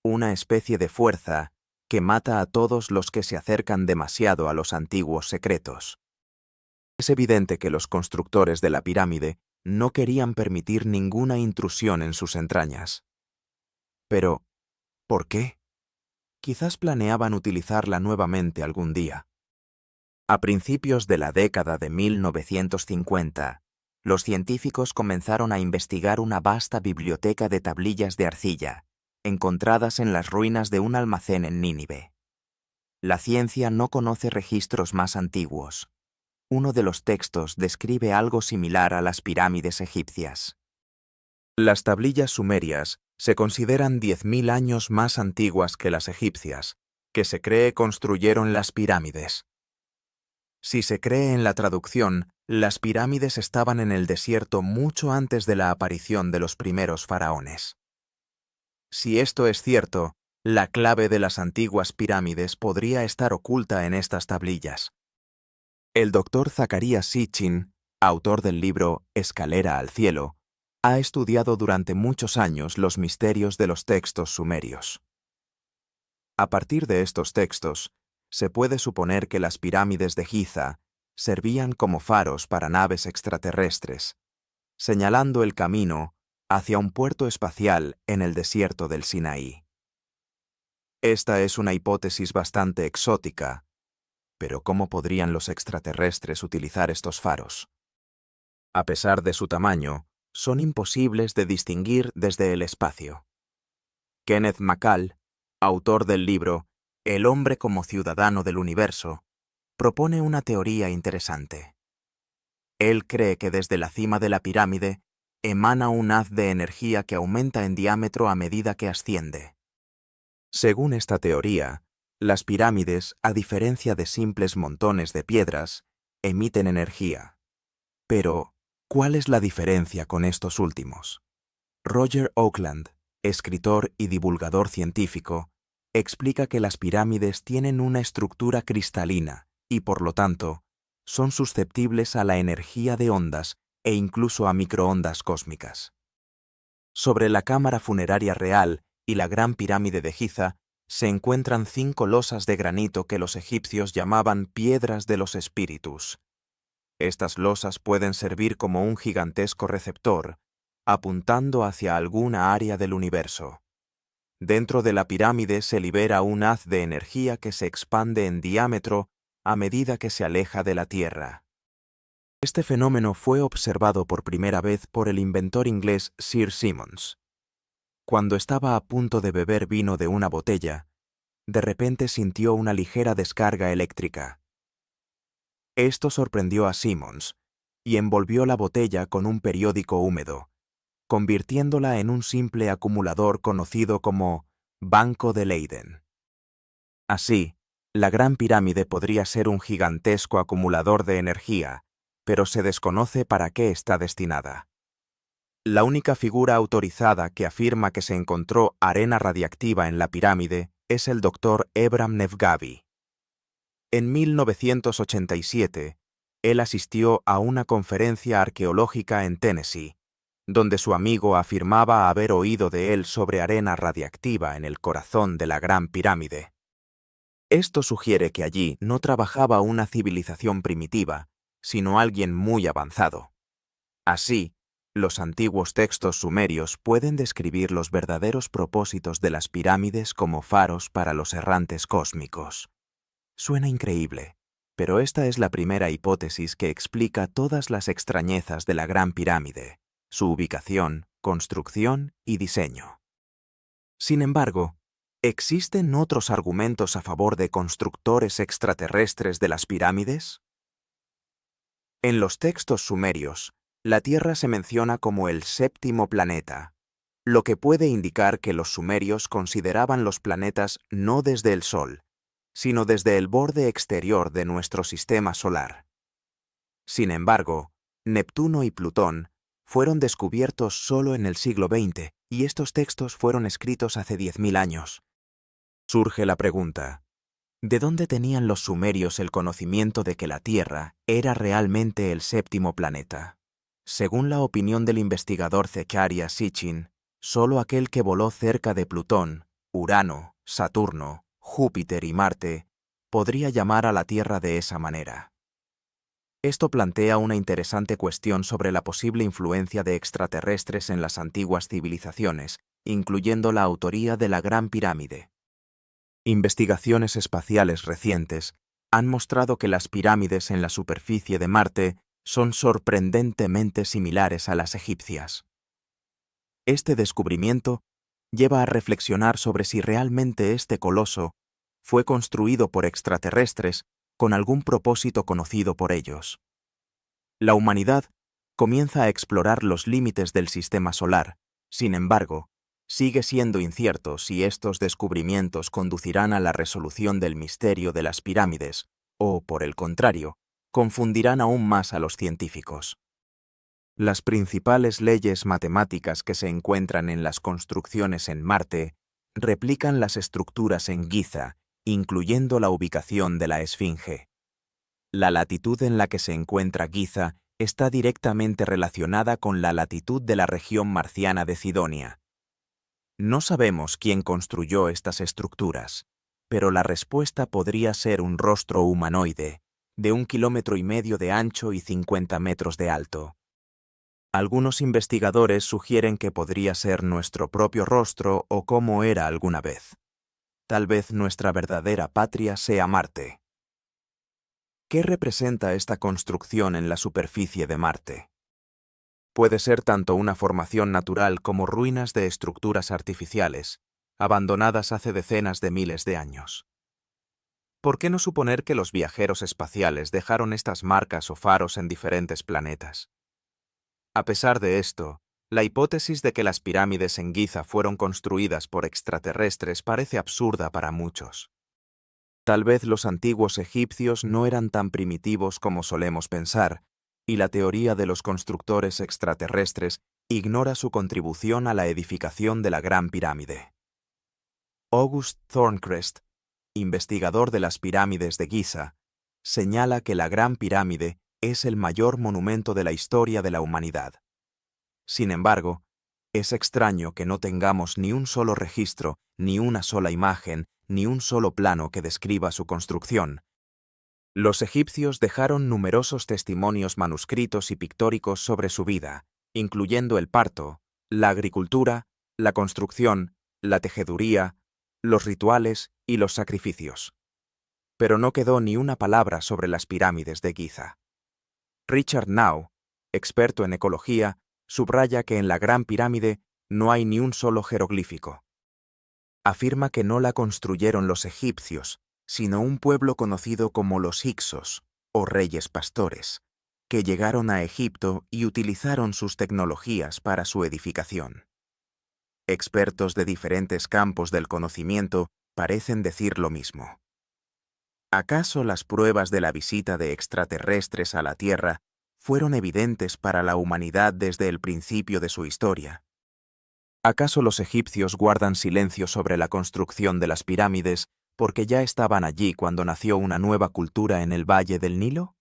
una especie de fuerza que mata a todos los que se acercan demasiado a los antiguos secretos. Es evidente que los constructores de la pirámide no querían permitir ninguna intrusión en sus entrañas. Pero, ¿por qué? Quizás planeaban utilizarla nuevamente algún día. A principios de la década de 1950, los científicos comenzaron a investigar una vasta biblioteca de tablillas de arcilla, encontradas en las ruinas de un almacén en Nínive. La ciencia no conoce registros más antiguos. Uno de los textos describe algo similar a las pirámides egipcias. Las tablillas sumerias se consideran 10.000 años más antiguas que las egipcias, que se cree construyeron las pirámides. Si se cree en la traducción, las pirámides estaban en el desierto mucho antes de la aparición de los primeros faraones. Si esto es cierto, la clave de las antiguas pirámides podría estar oculta en estas tablillas. El doctor Zacarías Sitchin, autor del libro Escalera al cielo, ha estudiado durante muchos años los misterios de los textos sumerios. A partir de estos textos, se puede suponer que las pirámides de Giza servían como faros para naves extraterrestres, señalando el camino hacia un puerto espacial en el desierto del Sinaí. Esta es una hipótesis bastante exótica, pero ¿cómo podrían los extraterrestres utilizar estos faros? A pesar de su tamaño, son imposibles de distinguir desde el espacio. Kenneth McCall, autor del libro El hombre como ciudadano del universo, propone una teoría interesante. Él cree que desde la cima de la pirámide emana un haz de energía que aumenta en diámetro a medida que asciende. Según esta teoría, las pirámides, a diferencia de simples montones de piedras, emiten energía. Pero, ¿cuál es la diferencia con estos últimos? Roger Oakland, escritor y divulgador científico, explica que las pirámides tienen una estructura cristalina y, por lo tanto, son susceptibles a la energía de ondas e incluso a microondas cósmicas. Sobre la cámara funeraria real y la Gran Pirámide de Giza, se encuentran 5 losas de granito que los egipcios llamaban piedras de los espíritus. Estas losas pueden servir como un gigantesco receptor, apuntando hacia alguna área del universo. Dentro de la pirámide se libera un haz de energía que se expande en diámetro a medida que se aleja de la Tierra. Este fenómeno fue observado por primera vez por el inventor inglés Sir Simons. Cuando estaba a punto de beber vino de una botella, de repente sintió una ligera descarga eléctrica. Esto sorprendió a Simons y envolvió la botella con un periódico húmedo, convirtiéndola en un simple acumulador conocido como Banco de Leyden. Así, la Gran Pirámide podría ser un gigantesco acumulador de energía, pero se desconoce para qué está destinada. La única figura autorizada que afirma que se encontró arena radiactiva en la pirámide es el Dr. Ebram Nevgavi. En 1987, él asistió a una conferencia arqueológica en Tennessee, donde su amigo afirmaba haber oído de él sobre arena radiactiva en el corazón de la Gran Pirámide. Esto sugiere que allí no trabajaba una civilización primitiva, sino alguien muy avanzado. Así, los antiguos textos sumerios pueden describir los verdaderos propósitos de las pirámides como faros para los errantes cósmicos. Suena increíble, pero esta es la primera hipótesis que explica todas las extrañezas de la Gran Pirámide, su ubicación, construcción y diseño. Sin embargo, ¿existen otros argumentos a favor de constructores extraterrestres de las pirámides? En los textos sumerios, la Tierra se menciona como el séptimo planeta, lo que puede indicar que los sumerios consideraban los planetas no desde el Sol, sino desde el borde exterior de nuestro sistema solar. Sin embargo, Neptuno y Plutón fueron descubiertos solo en el siglo XX y estos textos fueron escritos hace 10.000 años. Surge la pregunta, ¿de dónde tenían los sumerios el conocimiento de que la Tierra era realmente el séptimo planeta? Según la opinión del investigador Zecharia Sitchin, solo aquel que voló cerca de Plutón, Urano, Saturno, Júpiter y Marte podría llamar a la Tierra de esa manera. Esto plantea una interesante cuestión sobre la posible influencia de extraterrestres en las antiguas civilizaciones, incluyendo la autoría de la Gran Pirámide. Investigaciones espaciales recientes han mostrado que las pirámides en la superficie de Marte son sorprendentemente similares a las egipcias. Este descubrimiento lleva a reflexionar sobre si realmente este coloso fue construido por extraterrestres con algún propósito conocido por ellos. La humanidad comienza a explorar los límites del sistema solar, sin embargo, sigue siendo incierto si estos descubrimientos conducirán a la resolución del misterio de las pirámides o, por el contrario, confundirán aún más a los científicos. Las principales leyes matemáticas que se encuentran en las construcciones en Marte replican las estructuras en Giza, incluyendo la ubicación de la Esfinge. La latitud en la que se encuentra Giza está directamente relacionada con la latitud de la región marciana de Cidonia. No sabemos quién construyó estas estructuras, pero la respuesta podría ser un rostro humanoide, de 1,5 kilómetros de ancho y 50 metros de alto. Algunos investigadores sugieren que podría ser nuestro propio rostro o como era alguna vez. Tal vez nuestra verdadera patria sea Marte. ¿Qué representa esta construcción en la superficie de Marte? Puede ser tanto una formación natural como ruinas de estructuras artificiales, abandonadas hace decenas de miles de años. ¿Por qué no suponer que los viajeros espaciales dejaron estas marcas o faros en diferentes planetas? A pesar de esto, la hipótesis de que las pirámides en Giza fueron construidas por extraterrestres parece absurda para muchos. Tal vez los antiguos egipcios no eran tan primitivos como solemos pensar, y la teoría de los constructores extraterrestres ignora su contribución a la edificación de la Gran Pirámide. August Thorncrest, investigador de las pirámides de Giza, señala que la Gran Pirámide es el mayor monumento de la historia de la humanidad. Sin embargo, es extraño que no tengamos ni un solo registro, ni una sola imagen, ni un solo plano que describa su construcción. Los egipcios dejaron numerosos testimonios manuscritos y pictóricos sobre su vida, incluyendo el parto, la agricultura, la construcción, la tejeduría, los rituales y los sacrificios. Pero no quedó ni una palabra sobre las pirámides de Giza. Richard Nau, experto en ecología, subraya que en la Gran Pirámide no hay ni un solo jeroglífico. Afirma que no la construyeron los egipcios, sino un pueblo conocido como los Hyksos, o reyes pastores, que llegaron a Egipto y utilizaron sus tecnologías para su edificación. Expertos de diferentes campos del conocimiento parecen decir lo mismo. ¿Acaso las pruebas de la visita de extraterrestres a la Tierra fueron evidentes para la humanidad desde el principio de su historia? ¿Acaso los egipcios guardan silencio sobre la construcción de las pirámides porque ya estaban allí cuando nació una nueva cultura en el Valle del Nilo?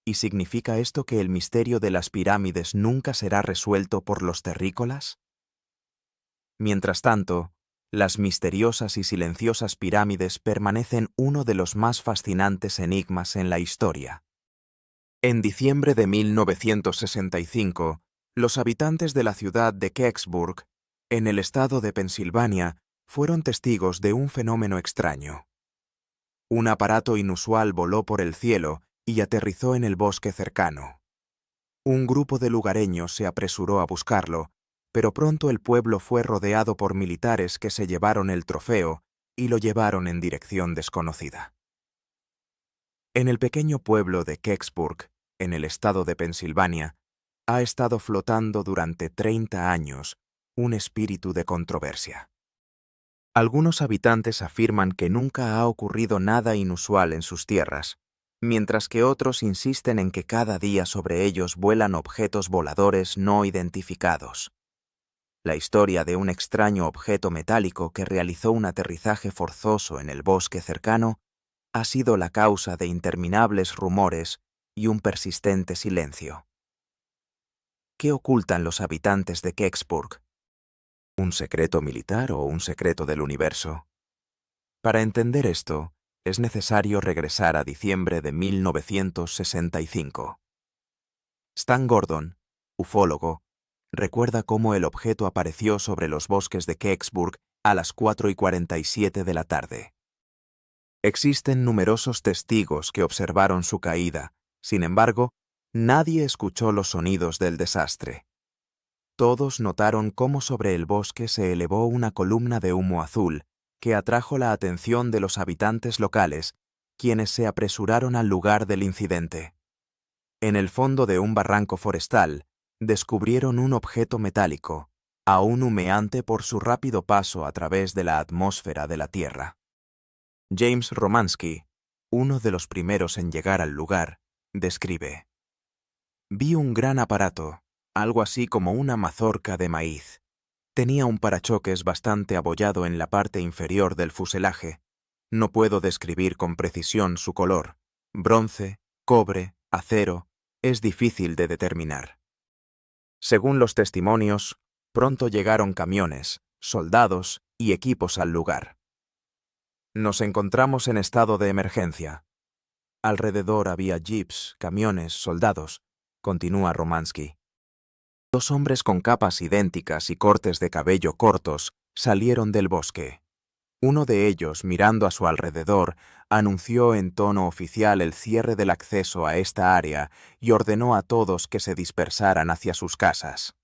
¿Y significa esto que el misterio de las pirámides nunca será resuelto por los terrícolas? Mientras tanto, las misteriosas y silenciosas pirámides permanecen uno de los más fascinantes enigmas en la historia. En diciembre de 1965, los habitantes de la ciudad de Kecksburg, en el estado de Pensilvania, fueron testigos de un fenómeno extraño. Un aparato inusual voló por el cielo y aterrizó en el bosque cercano. Un grupo de lugareños se apresuró a buscarlo, pero pronto el pueblo fue rodeado por militares que se llevaron el trofeo y lo llevaron en dirección desconocida. En el pequeño pueblo de Kecksburg, en el estado de Pensilvania, ha estado flotando durante 30 años un espíritu de controversia. Algunos habitantes afirman que nunca ha ocurrido nada inusual en sus tierras, mientras que otros insisten en que cada día sobre ellos vuelan objetos voladores no identificados. La historia de un extraño objeto metálico que realizó un aterrizaje forzoso en el bosque cercano ha sido la causa de interminables rumores y un persistente silencio. ¿Qué ocultan los habitantes de Kecksburg? ¿Un secreto militar o un secreto del universo? Para entender esto, es necesario regresar a diciembre de 1965. Stan Gordon, ufólogo, recuerda cómo el objeto apareció sobre los bosques de Kecksburg a las 4:47 de la tarde. Existen numerosos testigos que observaron su caída, sin embargo, nadie escuchó los sonidos del desastre. Todos notaron cómo sobre el bosque se elevó una columna de humo azul que atrajo la atención de los habitantes locales, quienes se apresuraron al lugar del incidente. En el fondo de un barranco forestal, descubrieron un objeto metálico, aún humeante por su rápido paso a través de la atmósfera de la Tierra. James Romansky, uno de los primeros en llegar al lugar, describe: «Vi un gran aparato, algo así como una mazorca de maíz. Tenía un parachoques bastante abollado en la parte inferior del fuselaje. No puedo describir con precisión su color. Bronce, cobre, acero, es difícil de determinar». Según los testimonios, pronto llegaron camiones, soldados y equipos al lugar. Nos encontramos en estado de emergencia. Alrededor había jeeps, camiones, soldados, continúa Romansky. Dos hombres con capas idénticas y cortes de cabello cortos salieron del bosque. Uno de ellos, mirando a su alrededor, anunció en tono oficial el cierre del acceso a esta área y ordenó a todos que se dispersaran hacia sus casas.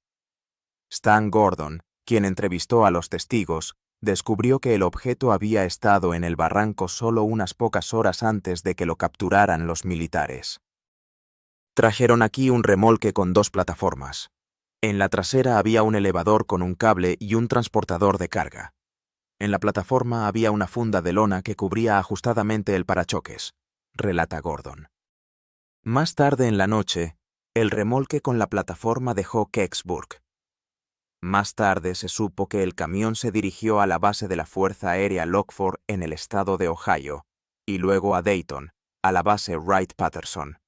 Stan Gordon, quien entrevistó a los testigos, descubrió que el objeto había estado en el barranco solo unas pocas horas antes de que lo capturaran los militares. Trajeron aquí un remolque con 2 plataformas. En la trasera había un elevador con un cable y un transportador de carga. En la plataforma había una funda de lona que cubría ajustadamente el parachoques, relata Gordon. Más tarde en la noche, el remolque con la plataforma dejó Kecksburg. Más tarde se supo que el camión se dirigió a la base de la Fuerza Aérea Lockford en el estado de Ohio, y luego a Dayton, a la base Wright-Patterson.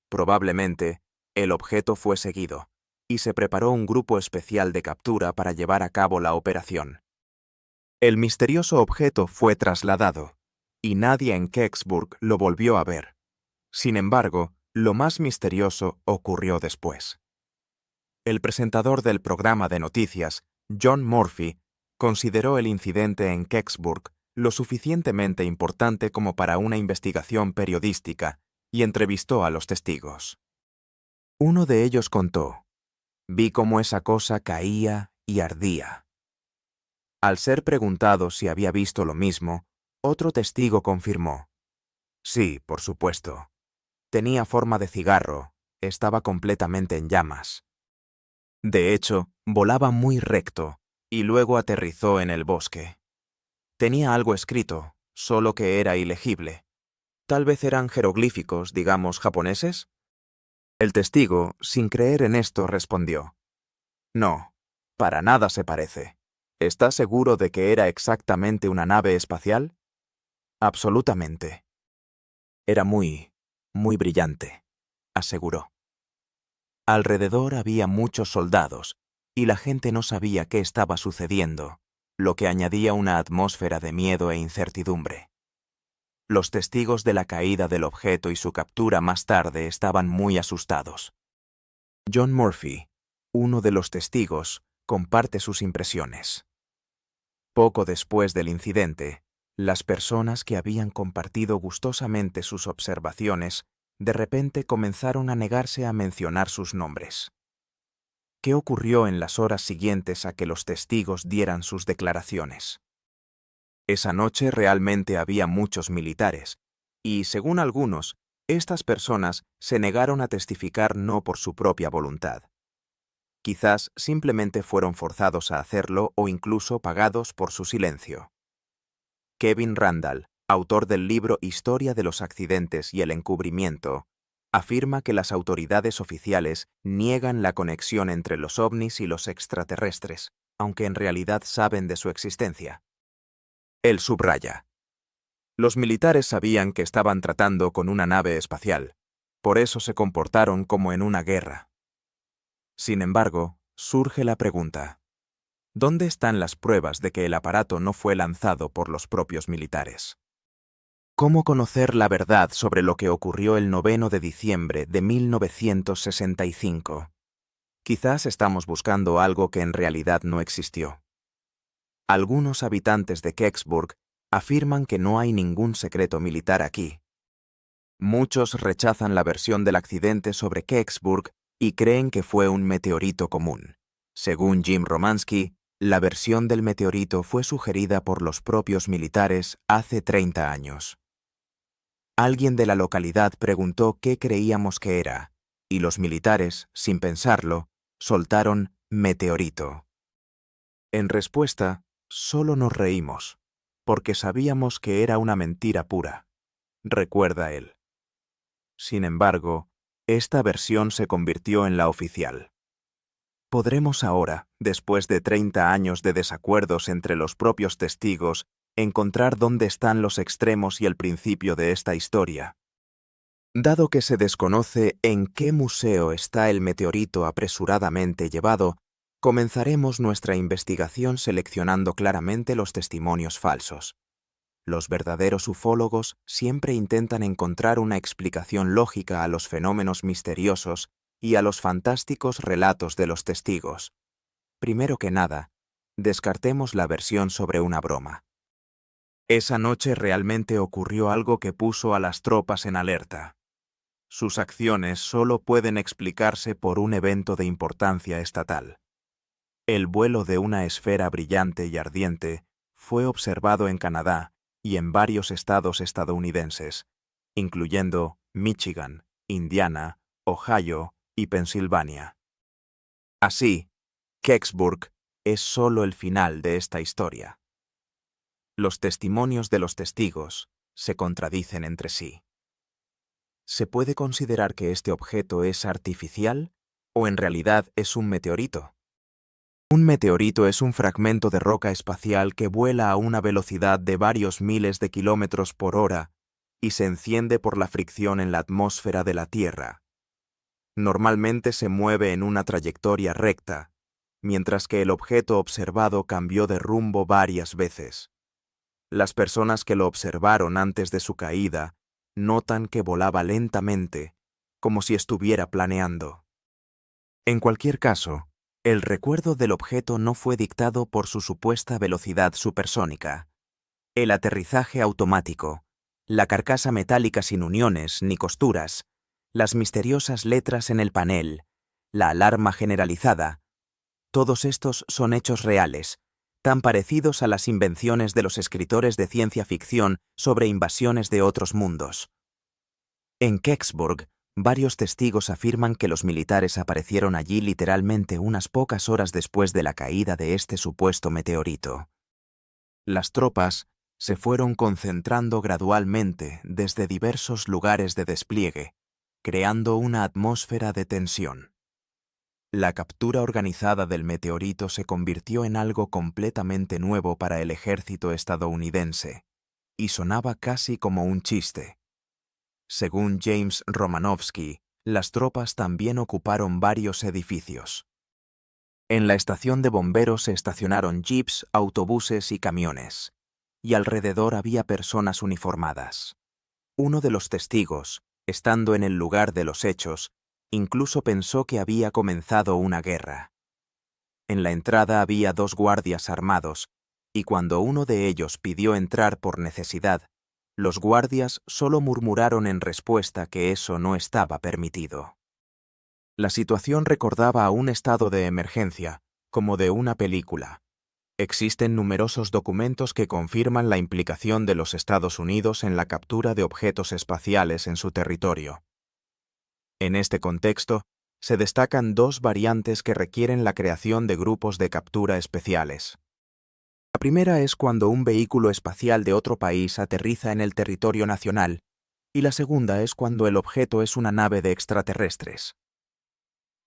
Probablemente, el objeto fue seguido, y se preparó un grupo especial de captura para llevar a cabo la operación. El misterioso objeto fue trasladado, y nadie en Kecksburg lo volvió a ver. Sin embargo, lo más misterioso ocurrió después. El presentador del programa de noticias, John Murphy, consideró el incidente en Kecksburg lo suficientemente importante como para una investigación periodística y entrevistó a los testigos. Uno de ellos contó: «Vi cómo esa cosa caía y ardía». Al ser preguntado si había visto lo mismo, otro testigo confirmó: «Sí, por supuesto. Tenía forma de cigarro, estaba completamente en llamas. De hecho, volaba muy recto y luego aterrizó en el bosque. Tenía algo escrito, solo que era ilegible. Tal vez eran jeroglíficos, digamos, japoneses». El testigo, sin creer en esto, respondió: «No, para nada se parece. ¿Estás seguro de que era exactamente una nave espacial?» «Absolutamente. Era muy brillante», aseguró. Alrededor había muchos soldados, y la gente no sabía qué estaba sucediendo, lo que añadía una atmósfera de miedo e incertidumbre. Los testigos de la caída del objeto y su captura más tarde estaban muy asustados. John Murphy, uno de los testigos, comparte sus impresiones. Poco después del incidente, las personas que habían compartido gustosamente sus observaciones de repente comenzaron a negarse a mencionar sus nombres. ¿Qué ocurrió en las horas siguientes a que los testigos dieran sus declaraciones? Esa noche realmente había muchos militares, y, según algunos, estas personas se negaron a testificar no por su propia voluntad. Quizás simplemente fueron forzados a hacerlo o incluso pagados por su silencio. Kevin Randall, autor del libro Historia de los accidentes y el encubrimiento, afirma que las autoridades oficiales niegan la conexión entre los ovnis y los extraterrestres, aunque en realidad saben de su existencia. Él subraya: «Los militares sabían que estaban tratando con una nave espacial, por eso se comportaron como en una guerra». Sin embargo, surge la pregunta: ¿dónde están las pruebas de que el aparato no fue lanzado por los propios militares? ¿Cómo conocer la verdad sobre lo que ocurrió el 9 de diciembre de 1965? Quizás estamos buscando algo que en realidad no existió. Algunos habitantes de Kecksburg afirman que no hay ningún secreto militar aquí. Muchos rechazan la versión del accidente sobre Kecksburg y creen que fue un meteorito común. Según Jim Romansky, la versión del meteorito fue sugerida por los propios militares hace 30 años. Alguien de la localidad preguntó qué creíamos que era, y los militares, sin pensarlo, soltaron meteorito. En respuesta, solo nos reímos, porque sabíamos que era una mentira pura, recuerda él. Sin embargo, esta versión se convirtió en la oficial. ¿Podremos ahora, después de 30 años de desacuerdos entre los propios testigos, encontrar dónde están los extremos y el principio de esta historia? Dado que se desconoce en qué museo está el meteorito apresuradamente llevado, comenzaremos nuestra investigación seleccionando claramente los testimonios falsos. Los verdaderos ufólogos siempre intentan encontrar una explicación lógica a los fenómenos misteriosos y a los fantásticos relatos de los testigos. Primero que nada, descartemos la versión sobre una broma. Esa noche realmente ocurrió algo que puso a las tropas en alerta. Sus acciones solo pueden explicarse por un evento de importancia estatal. El vuelo de una esfera brillante y ardiente fue observado en Canadá y en varios estados estadounidenses, incluyendo Michigan, Indiana, Ohio y Pensilvania. Así, Kecksburg es solo el final de esta historia. Los testimonios de los testigos se contradicen entre sí. ¿Se puede considerar que este objeto es artificial o en realidad es un meteorito? Un meteorito es un fragmento de roca espacial que vuela a una velocidad de varios miles de kilómetros por hora y se enciende por la fricción en la atmósfera de la Tierra. Normalmente se mueve en una trayectoria recta, mientras que el objeto observado cambió de rumbo varias veces. Las personas que lo observaron antes de su caída notan que volaba lentamente, como si estuviera planeando. En cualquier caso, el recuerdo del objeto no fue dictado por su supuesta velocidad supersónica. El aterrizaje automático, la carcasa metálica sin uniones ni costuras, las misteriosas letras en el panel, la alarma generalizada, todos estos son hechos reales, tan parecidos a las invenciones de los escritores de ciencia ficción sobre invasiones de otros mundos. En Kecksburg, varios testigos afirman que los militares aparecieron allí literalmente unas pocas horas después de la caída de este supuesto meteorito. Las tropas se fueron concentrando gradualmente desde diversos lugares de despliegue, creando una atmósfera de tensión. La captura organizada del meteorito se convirtió en algo completamente nuevo para el ejército estadounidense, y sonaba casi como un chiste. Según James Romanowski, las tropas también ocuparon varios edificios. En la estación de bomberos se estacionaron jeeps, autobuses y camiones, y alrededor había personas uniformadas. Uno de los testigos, estando en el lugar de los hechos, incluso pensó que había comenzado una guerra. En la entrada había 2 guardias armados, y cuando uno de ellos pidió entrar por necesidad, los guardias solo murmuraron en respuesta que eso no estaba permitido. La situación recordaba a un estado de emergencia, como de una película. Existen numerosos documentos que confirman la implicación de los Estados Unidos en la captura de objetos espaciales en su territorio. En este contexto, se destacan 2 variantes que requieren la creación de grupos de captura especiales. La primera es cuando un vehículo espacial de otro país aterriza en el territorio nacional, y la segunda es cuando el objeto es una nave de extraterrestres.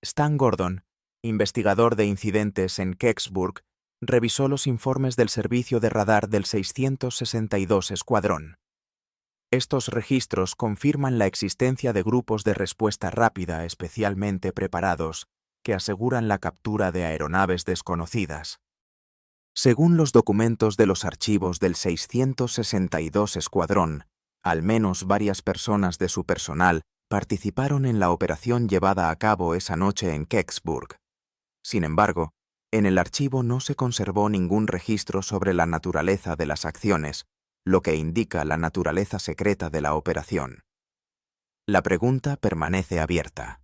Stan Gordon, investigador de incidentes en Kecksburg, revisó los informes del servicio de radar del 662 Escuadrón. Estos registros confirman la existencia de grupos de respuesta rápida especialmente preparados que aseguran la captura de aeronaves desconocidas. Según los documentos de los archivos del 662 Escuadrón, al menos varias personas de su personal participaron en la operación llevada a cabo esa noche en Kecksburg. Sin embargo, en el archivo no se conservó ningún registro sobre la naturaleza de las acciones, lo que indica la naturaleza secreta de la operación. La pregunta permanece abierta.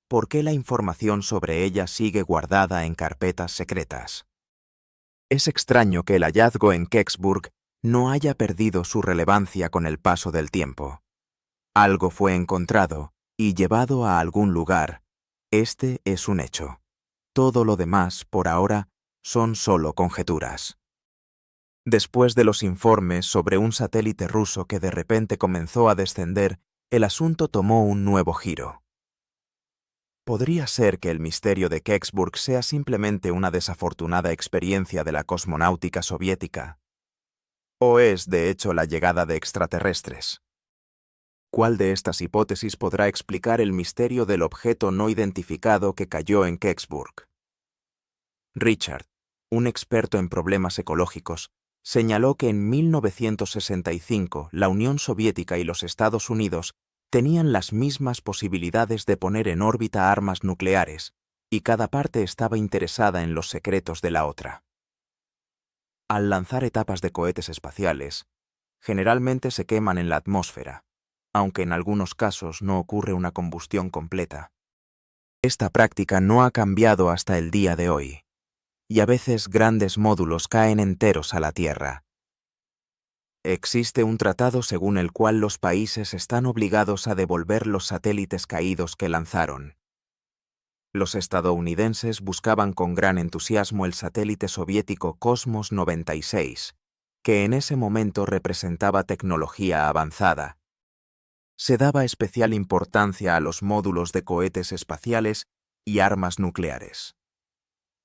¿Por qué la información sobre ella sigue guardada en carpetas secretas? Es extraño que el hallazgo en Kecksburg no haya perdido su relevancia con el paso del tiempo. Algo fue encontrado y llevado a algún lugar. Este es un hecho. Todo lo demás, por ahora, son solo conjeturas. Después de los informes sobre un satélite ruso que de repente comenzó a descender, el asunto tomó un nuevo giro. ¿Podría ser que el misterio de Kecksburg sea simplemente una desafortunada experiencia de la cosmonáutica soviética? ¿O es, de hecho, la llegada de extraterrestres? ¿Cuál de estas hipótesis podrá explicar el misterio del objeto no identificado que cayó en Kecksburg? Richard, un experto en problemas ecológicos, señaló que en 1965 la Unión Soviética y los Estados Unidos tenían las mismas posibilidades de poner en órbita armas nucleares, y cada parte estaba interesada en los secretos de la otra. Al lanzar etapas de cohetes espaciales, generalmente se queman en la atmósfera, aunque en algunos casos no ocurre una combustión completa. Esta práctica no ha cambiado hasta el día de hoy, y a veces grandes módulos caen enteros a la Tierra. Existe un tratado según el cual los países están obligados a devolver los satélites caídos que lanzaron. Los estadounidenses buscaban con gran entusiasmo el satélite soviético Cosmos 96, que en ese momento representaba tecnología avanzada. Se daba especial importancia a los módulos de cohetes espaciales y armas nucleares.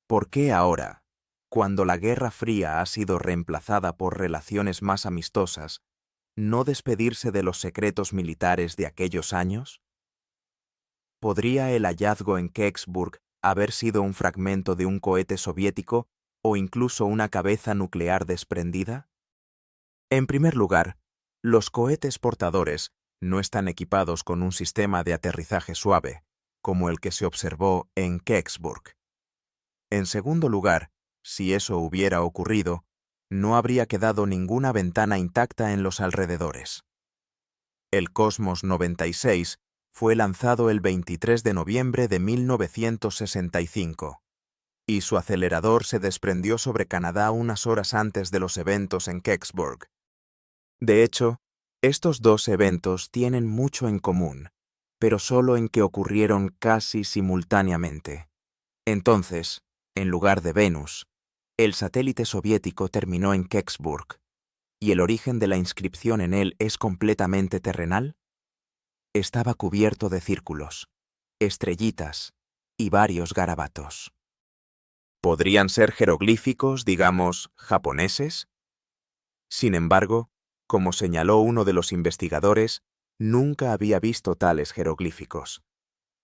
¿Por qué ahora, cuando la Guerra Fría ha sido reemplazada por relaciones más amistosas, no despedirse de los secretos militares de aquellos años? ¿Podría el hallazgo en Kecksburg ¿Haber sido un fragmento de un cohete soviético o incluso una cabeza nuclear desprendida? En primer lugar, los cohetes portadores no están equipados con un sistema de aterrizaje suave, como el que se observó en Kecksburg. En segundo lugar, si eso hubiera ocurrido, no habría quedado ninguna ventana intacta en los alrededores. El Cosmos 96 fue lanzado el 23 de noviembre de 1965, y su acelerador se desprendió sobre Canadá unas horas antes de los eventos en Kecksburg. De hecho, estos dos eventos tienen mucho en común, pero solo en que ocurrieron casi simultáneamente. Entonces, en lugar de Venus, el satélite soviético terminó en Kecksburg, ¿y el origen de la inscripción en él es completamente terrenal? Estaba cubierto de círculos, estrellitas y varios garabatos. ¿Podrían ser jeroglíficos, digamos, japoneses? Sin embargo, como señaló uno de los investigadores, nunca había visto tales jeroglíficos.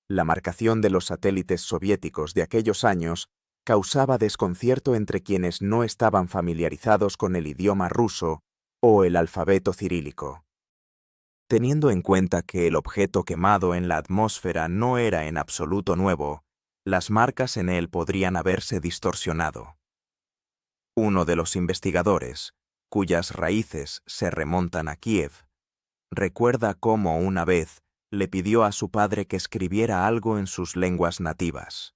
La marcación de los satélites soviéticos de aquellos años causaba desconcierto entre quienes no estaban familiarizados con el idioma ruso o el alfabeto cirílico. Teniendo en cuenta que el objeto quemado en la atmósfera no era en absoluto nuevo, las marcas en él podrían haberse distorsionado. Uno de los investigadores, cuyas raíces se remontan a Kiev, recuerda cómo una vez le pidió a su padre que escribiera algo en sus lenguas nativas,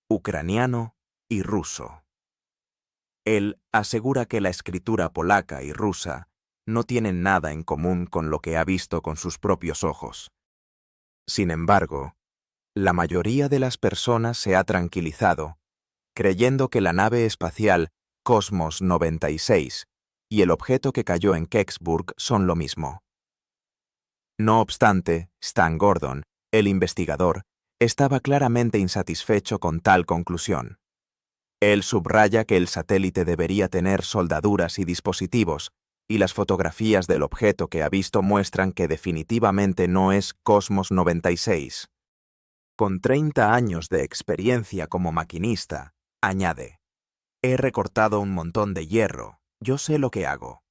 ucraniano y ruso. Él asegura que la escritura polaca y rusa no tienen nada en común con lo que ha visto con sus propios ojos. Sin embargo, la mayoría de las personas se ha tranquilizado, creyendo que la nave espacial Cosmos 96 y el objeto que cayó en Kecksburg son lo mismo. No obstante, Stan Gordon, el investigador, estaba claramente insatisfecho con tal conclusión. Él subraya que el satélite debería tener soldaduras y dispositivos, y las fotografías del objeto que ha visto muestran que definitivamente no es Cosmos 96. Con 30 años de experiencia como maquinista, añade, he recortado un montón de hierro, yo sé lo que hago.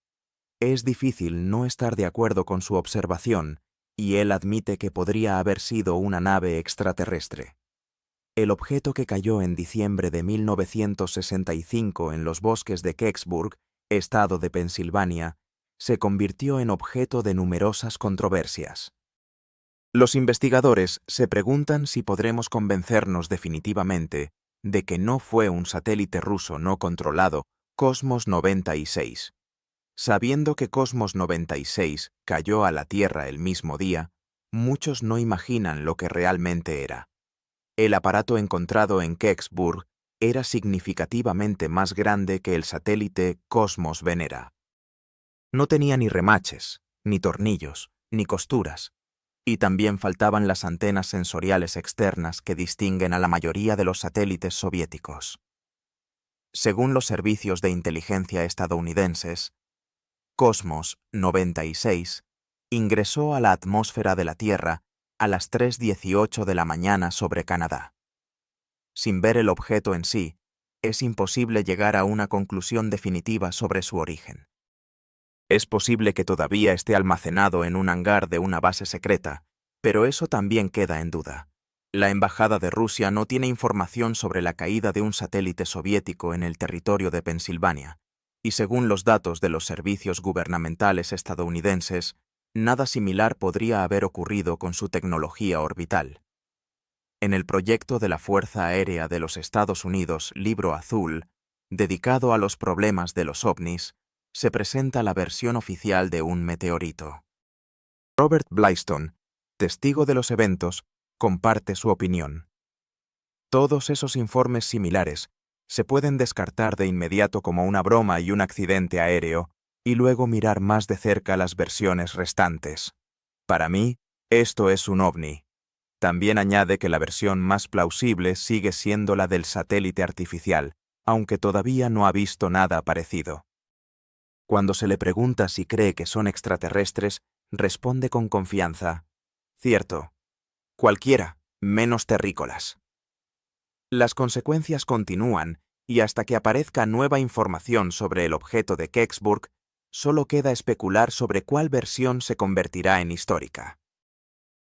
Es difícil no estar de acuerdo con su observación, y él admite que podría haber sido una nave extraterrestre. El objeto que cayó en diciembre de 1965 en los bosques de Kecksburg, estado de Pensilvania, se convirtió en objeto de numerosas controversias. Los investigadores se preguntan si podremos convencernos definitivamente de que no fue un satélite ruso no controlado Cosmos 96. Sabiendo que Cosmos 96 cayó a la Tierra el mismo día, muchos no imaginan lo que realmente era. El aparato encontrado en Kecksburg era significativamente más grande que el satélite Cosmos Venera. No tenía ni remaches, ni tornillos, ni costuras, y también faltaban las antenas sensoriales externas que distinguen a la mayoría de los satélites soviéticos. Según los servicios de inteligencia estadounidenses, Cosmos 96 ingresó a la atmósfera de la Tierra a las 3:18 de la mañana sobre Canadá. Sin ver el objeto en sí, es imposible llegar a una conclusión definitiva sobre su origen. Es posible que todavía esté almacenado en un hangar de una base secreta, pero eso también queda en duda. La Embajada de Rusia no tiene información sobre la caída de un satélite soviético en el territorio de Pensilvania, y según los datos de los servicios gubernamentales estadounidenses, nada similar podría haber ocurrido con su tecnología orbital. En el proyecto de la Fuerza Aérea de los Estados Unidos, Libro Azul, dedicado a los problemas de los ovnis, se presenta la versión oficial de un meteorito. Robert Blystone, testigo de los eventos, comparte su opinión. Todos esos informes similares se pueden descartar de inmediato como una broma y un accidente aéreo, y luego mirar más de cerca las versiones restantes. Para mí, esto es un ovni. También añade que la versión más plausible sigue siendo la del satélite artificial, aunque todavía no ha visto nada parecido. Cuando se le pregunta si cree que son extraterrestres, responde con confianza, cierto, cualquiera, menos terrícolas. Las consecuencias continúan y hasta que aparezca nueva información sobre el objeto de Kecksburg, solo queda especular sobre cuál versión se convertirá en histórica.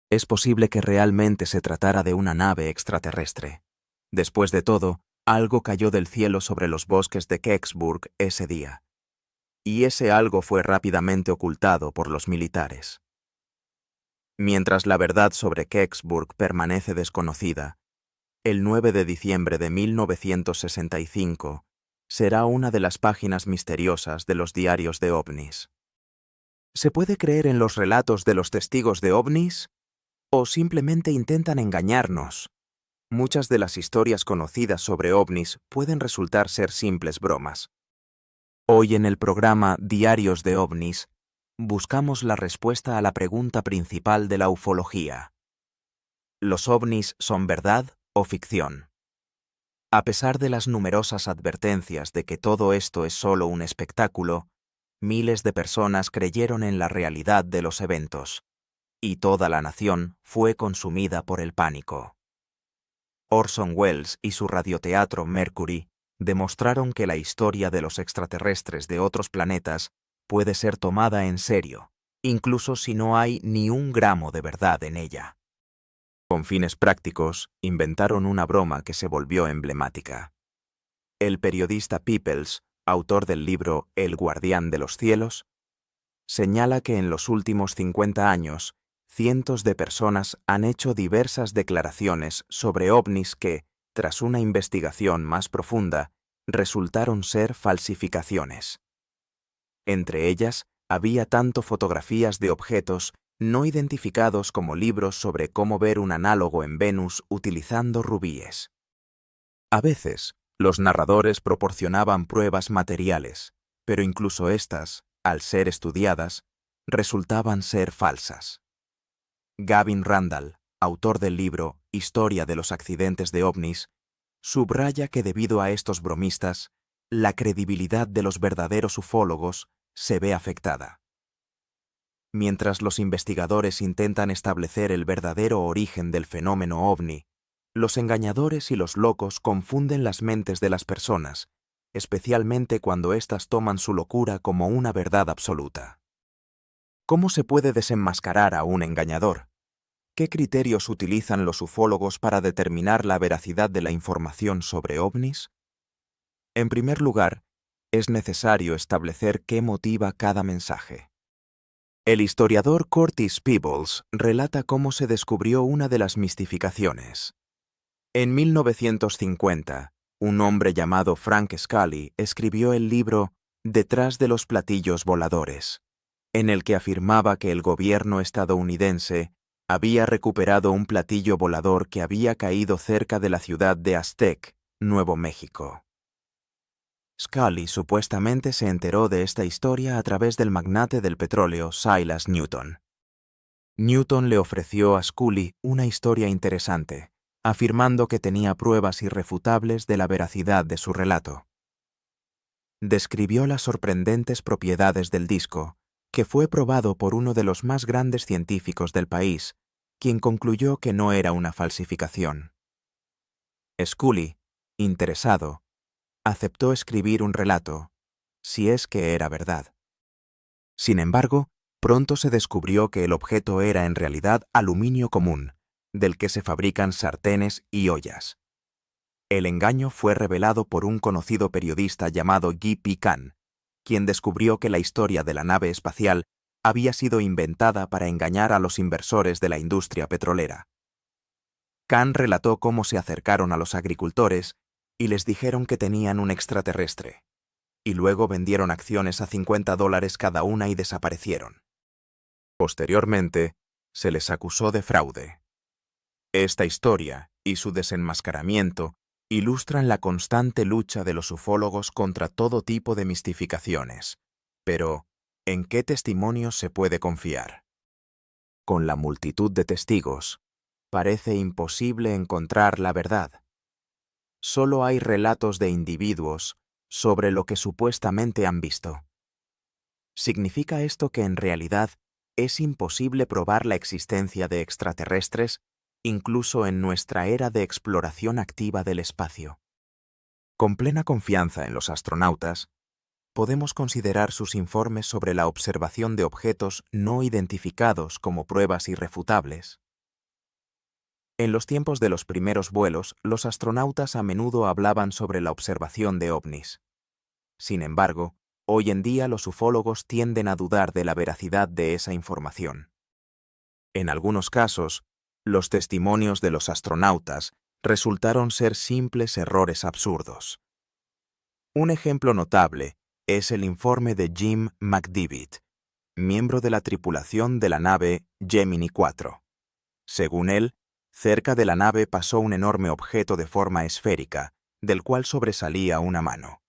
Es posible que realmente se tratara de una nave extraterrestre. Después de todo, algo cayó del cielo sobre los bosques de Kecksburg ese día. Y ese algo fue rápidamente ocultado por los militares. Mientras la verdad sobre Kecksburg permanece desconocida, el 9 de diciembre de 1965 será una de las páginas misteriosas de los diarios de ovnis. ¿Se puede creer en los relatos de los testigos de ovnis? ¿O simplemente intentan engañarnos? Muchas de las historias conocidas sobre ovnis pueden resultar ser simples bromas. Hoy en el programa Diarios de ovnis, buscamos la respuesta a la pregunta principal de la ufología. ¿Los ovnis son verdad o ficción? A pesar de las numerosas advertencias de que todo esto es solo un espectáculo, miles de personas creyeron en la realidad de los eventos, y toda la nación fue consumida por el pánico. Orson Welles y su radioteatro Mercury demostraron que la historia de los extraterrestres de otros planetas puede ser tomada en serio, incluso si no hay ni un gramo de verdad en ella. Con fines prácticos, inventaron una broma que se volvió emblemática. El periodista Peoples, autor del libro El Guardián de los Cielos, señala que en los últimos 50 años, cientos de personas han hecho diversas declaraciones sobre ovnis que, tras una investigación más profunda, resultaron ser falsificaciones. Entre ellas, había tanto fotografías de objetos no identificados como libros sobre cómo ver un análogo en Venus utilizando rubíes. A veces, los narradores proporcionaban pruebas materiales, pero incluso estas, al ser estudiadas, resultaban ser falsas. Gavin Randall, autor del libro Historia de los accidentes de ovnis, subraya que debido a estos bromistas, la credibilidad de los verdaderos ufólogos se ve afectada. Mientras los investigadores intentan establecer el verdadero origen del fenómeno ovni, los engañadores y los locos confunden las mentes de las personas, especialmente cuando éstas toman su locura como una verdad absoluta. ¿Cómo se puede desenmascarar a un engañador? ¿Qué criterios utilizan los ufólogos para determinar la veracidad de la información sobre ovnis? En primer lugar, es necesario establecer qué motiva cada mensaje. El historiador Curtis Peebles relata cómo se descubrió una de las mistificaciones. En 1950, un hombre llamado Frank Scully escribió el libro Detrás de los platillos voladores, en el que afirmaba que el gobierno estadounidense había recuperado un platillo volador que había caído cerca de la ciudad de Aztec, Nuevo México. Scully supuestamente se enteró de esta historia a través del magnate del petróleo Silas Newton. Newton le ofreció a Scully una historia interesante, afirmando que tenía pruebas irrefutables de la veracidad de su relato. Describió las sorprendentes propiedades del disco, que fue probado por uno de los más grandes científicos del país, quien concluyó que no era una falsificación. Scully, interesado, aceptó escribir un relato, si es que era verdad. Sin embargo, pronto se descubrió que el objeto era en realidad aluminio común, del que se fabrican sartenes y ollas. El engaño fue revelado por un conocido periodista llamado Guy P. Kahn, quien descubrió que la historia de la nave espacial había sido inventada para engañar a los inversores de la industria petrolera. Kahn relató cómo se acercaron a los agricultores y les dijeron que tenían un extraterrestre, y luego vendieron acciones a $50 cada una y desaparecieron. Posteriormente, se les acusó de fraude. Esta historia y su desenmascaramiento ilustran la constante lucha de los ufólogos contra todo tipo de mistificaciones. Pero, ¿en qué testimonios se puede confiar? Con la multitud de testigos, parece imposible encontrar la verdad. Solo hay relatos de individuos sobre lo que supuestamente han visto. ¿Significa esto que en realidad es imposible probar la existencia de extraterrestres incluso en nuestra era de exploración activa del espacio. Con plena confianza en los astronautas, podemos considerar sus informes sobre la observación de objetos no identificados como pruebas irrefutables. En los tiempos de los primeros vuelos, los astronautas a menudo hablaban sobre la observación de ovnis. Sin embargo, hoy en día los ufólogos tienden a dudar de la veracidad de esa información. En algunos casos, los testimonios de los astronautas resultaron ser simples errores absurdos. Un ejemplo notable es el informe de Jim McDivitt, miembro de la tripulación de la nave Gemini 4. Según él, cerca de la nave pasó un enorme objeto de forma esférica, del cual sobresalía una mano.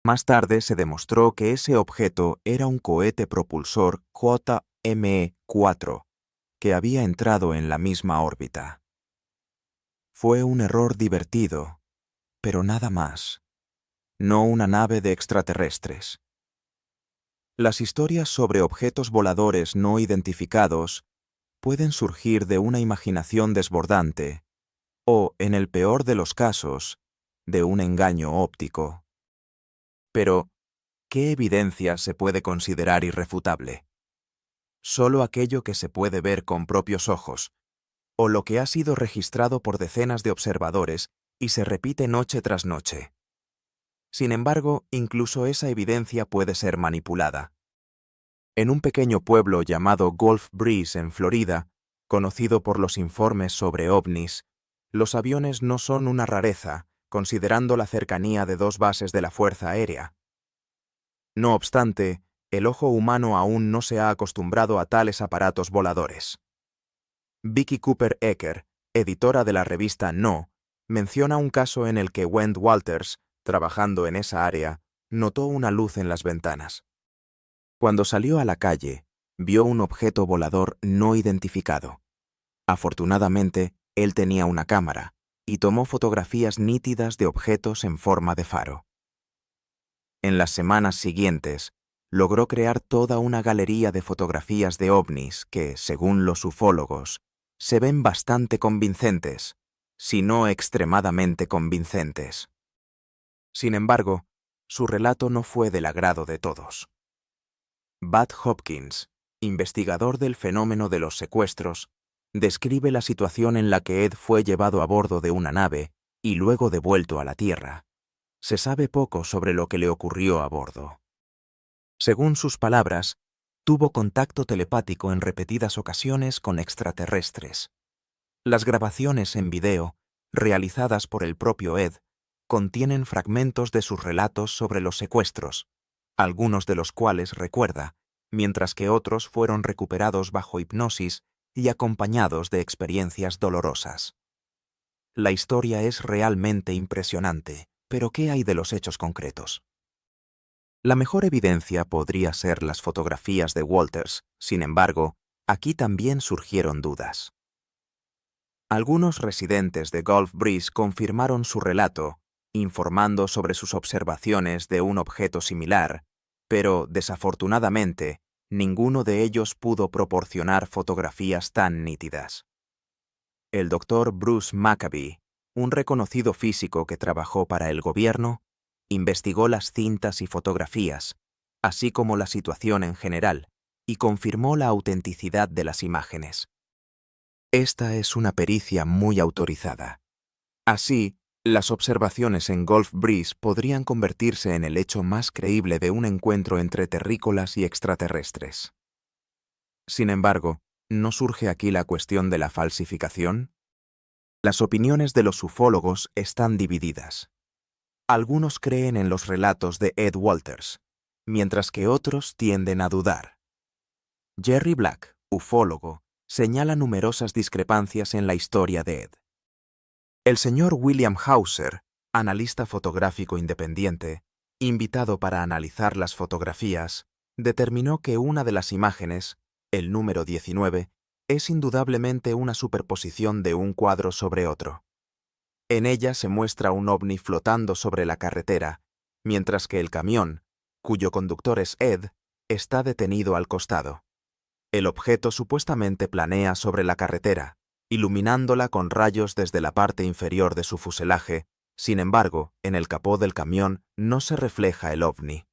Más tarde se demostró que ese objeto era un cohete propulsor JME-4, que había entrado en la misma órbita. Fue un error divertido, pero nada más. No una nave de extraterrestres. Las historias sobre objetos voladores no identificados pueden surgir de una imaginación desbordante o, en el peor de los casos, de un engaño óptico. Pero, ¿qué evidencia se puede considerar irrefutable? Solo aquello que se puede ver con propios ojos, o lo que ha sido registrado por decenas de observadores y se repite noche tras noche. Sin embargo, incluso esa evidencia puede ser manipulada. En un pequeño pueblo llamado Gulf Breeze en Florida, conocido por los informes sobre ovnis, los aviones no son una rareza, considerando la cercanía de dos bases de la Fuerza Aérea. No obstante, el ojo humano aún no se ha acostumbrado a tales aparatos voladores. Vicky Cooper Ecker, editora de la revista No, menciona un caso en el que Wend Walters, trabajando en esa área, notó una luz en las ventanas. Cuando salió a la calle, vio un objeto volador no identificado. Afortunadamente, él tenía una cámara y tomó fotografías nítidas de objetos en forma de faro. En las semanas siguientes, logró crear toda una galería de fotografías de ovnis que, según los ufólogos, se ven bastante convincentes, si no extremadamente convincentes. Sin embargo, su relato no fue del agrado de todos. Bud Hopkins, investigador del fenómeno de los secuestros, describe la situación en la que Ed fue llevado a bordo de una nave y luego devuelto a la Tierra. Se sabe poco sobre lo que le ocurrió a bordo. Según sus palabras, tuvo contacto telepático en repetidas ocasiones con extraterrestres. Las grabaciones en video, realizadas por el propio Ed, contienen fragmentos de sus relatos sobre los secuestros, algunos de los cuales recuerda, mientras que otros fueron recuperados bajo hipnosis y acompañados de experiencias dolorosas. La historia es realmente impresionante, pero ¿qué hay de los hechos concretos? La mejor evidencia podría ser las fotografías de Walters, sin embargo, aquí también surgieron dudas. Algunos residentes de Gulf Breeze confirmaron su relato, informando sobre sus observaciones de un objeto similar, pero, desafortunadamente, ninguno de ellos pudo proporcionar fotografías tan nítidas. El Dr. Bruce Maccabee, un reconocido físico que trabajó para el gobierno, investigó las cintas y fotografías, así como la situación en general, y confirmó la autenticidad de las imágenes. Esta es una pericia muy autorizada. Así, las observaciones en Gulf Breeze podrían convertirse en el hecho más creíble de un encuentro entre terrícolas y extraterrestres. Sin embargo, ¿no surge aquí la cuestión de la falsificación? Las opiniones de los ufólogos están divididas. Algunos creen en los relatos de Ed Walters, mientras que otros tienden a dudar. Jerry Black, ufólogo, señala numerosas discrepancias en la historia de Ed. El señor William Hauser, analista fotográfico independiente, invitado para analizar las fotografías, determinó que una de las imágenes, el número 19, es indudablemente una superposición de un cuadro sobre otro. En ella se muestra un ovni flotando sobre la carretera, mientras que el camión, cuyo conductor es Ed, está detenido al costado. El objeto supuestamente planea sobre la carretera, iluminándola con rayos desde la parte inferior de su fuselaje. Sin embargo, en el capó del camión no se refleja el ovni.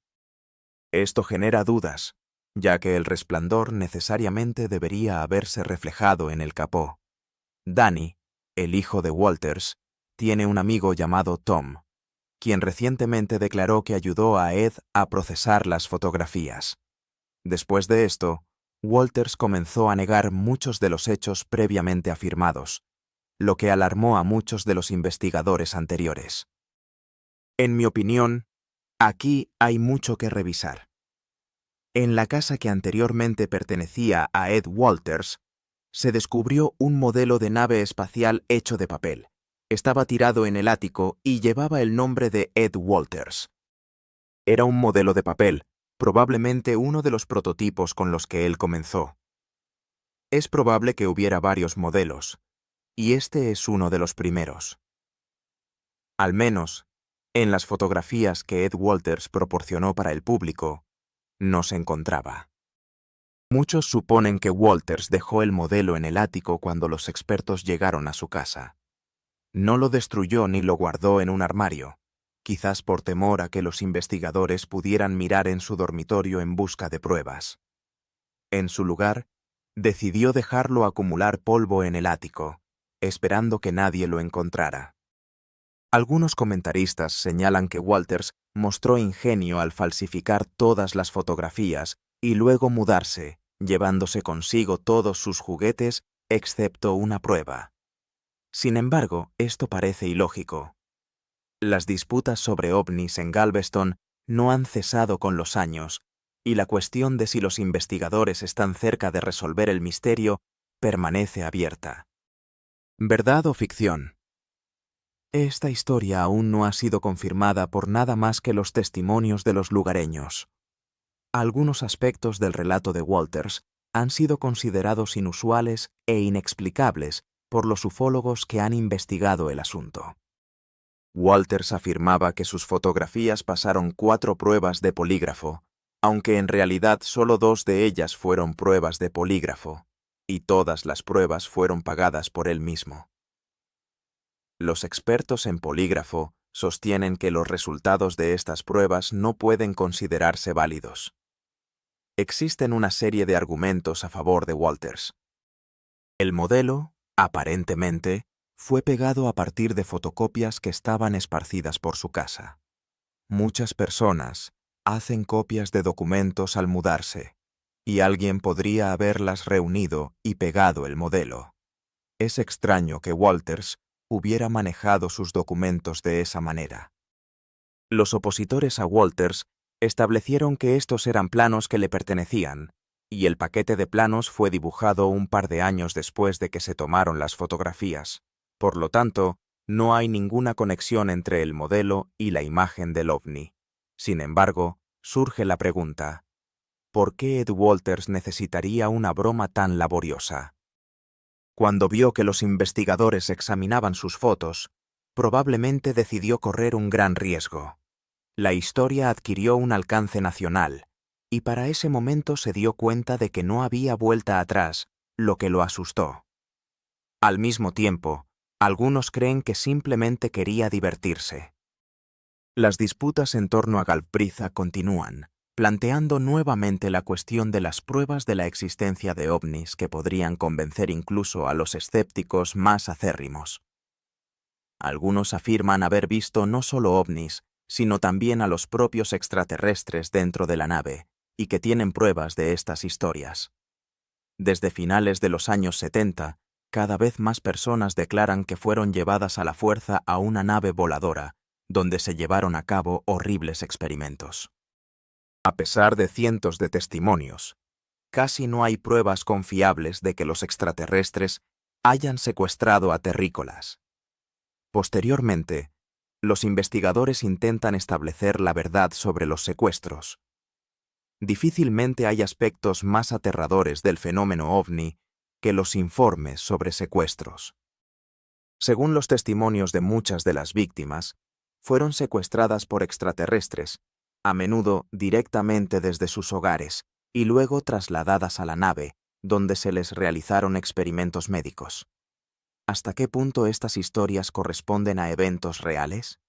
Esto genera dudas, ya que el resplandor necesariamente debería haberse reflejado en el capó. Danny, el hijo de Walters, tiene un amigo llamado Tom, quien recientemente declaró que ayudó a Ed a procesar las fotografías. Después de esto, Walters comenzó a negar muchos de los hechos previamente afirmados, lo que alarmó a muchos de los investigadores anteriores. En mi opinión, aquí hay mucho que revisar. En la casa que anteriormente pertenecía a Ed Walters, se descubrió un modelo de nave espacial hecho de papel. Estaba tirado en el ático y llevaba el nombre de Ed Walters. Era un modelo de papel, probablemente uno de los prototipos con los que él comenzó. Es probable que hubiera varios modelos, y este es uno de los primeros. Al menos, en las fotografías que Ed Walters proporcionó para el público, no se encontraba. Muchos suponen que Walters dejó el modelo en el ático cuando los expertos llegaron a su casa. No lo destruyó ni lo guardó en un armario, quizás por temor a que los investigadores pudieran mirar en su dormitorio en busca de pruebas. En su lugar, decidió dejarlo acumular polvo en el ático, esperando que nadie lo encontrara. Algunos comentaristas señalan que Walters mostró ingenio al falsificar todas las fotografías y luego mudarse, llevándose consigo todos sus juguetes excepto una prueba. Sin embargo, esto parece ilógico. Las disputas sobre ovnis en Galveston no han cesado con los años, y la cuestión de si los investigadores están cerca de resolver el misterio permanece abierta. ¿Verdad o ficción? Esta historia aún no ha sido confirmada por nada más que los testimonios de los lugareños. Algunos aspectos del relato de Walters han sido considerados inusuales e inexplicables por los ufólogos que han investigado el asunto. Walters afirmaba que sus fotografías pasaron 4 pruebas de polígrafo, aunque en realidad solo 2 de ellas fueron pruebas de polígrafo, y todas las pruebas fueron pagadas por él mismo. Los expertos en polígrafo sostienen que los resultados de estas pruebas no pueden considerarse válidos. Existen una serie de argumentos a favor de Walters. El modelo, aparentemente, fue pegado a partir de fotocopias que estaban esparcidas por su casa. Muchas personas hacen copias de documentos al mudarse, y alguien podría haberlas reunido y pegado el modelo. Es extraño que Walters hubiera manejado sus documentos de esa manera. Los opositores a Walters establecieron que estos eran planos que le pertenecían, y el paquete de planos fue dibujado un par de años después de que se tomaron las fotografías. Por lo tanto, no hay ninguna conexión entre el modelo y la imagen del ovni. Sin embargo, surge la pregunta: ¿por qué Ed Walters necesitaría una broma tan laboriosa? Cuando vio que los investigadores examinaban sus fotos, probablemente decidió correr un gran riesgo. La historia adquirió un alcance nacional, y para ese momento se dio cuenta de que no había vuelta atrás, lo que lo asustó. Al mismo tiempo, algunos creen que simplemente quería divertirse. Las disputas en torno a Galbraith continúan, planteando nuevamente la cuestión de las pruebas de la existencia de ovnis que podrían convencer incluso a los escépticos más acérrimos. Algunos afirman haber visto no solo ovnis, sino también a los propios extraterrestres dentro de la nave, y que tienen pruebas de estas historias. Desde finales de los años 70, cada vez más personas declaran que fueron llevadas a la fuerza a una nave voladora, donde se llevaron a cabo horribles experimentos. A pesar de cientos de testimonios, casi no hay pruebas confiables de que los extraterrestres hayan secuestrado a terrícolas. Posteriormente, los investigadores intentan establecer la verdad sobre los secuestros. Difícilmente hay aspectos más aterradores del fenómeno ovni que los informes sobre secuestros. Según los testimonios de muchas de las víctimas, fueron secuestradas por extraterrestres, a menudo directamente desde sus hogares, y luego trasladadas a la nave, donde se les realizaron experimentos médicos. ¿Hasta qué punto estas historias corresponden a eventos reales?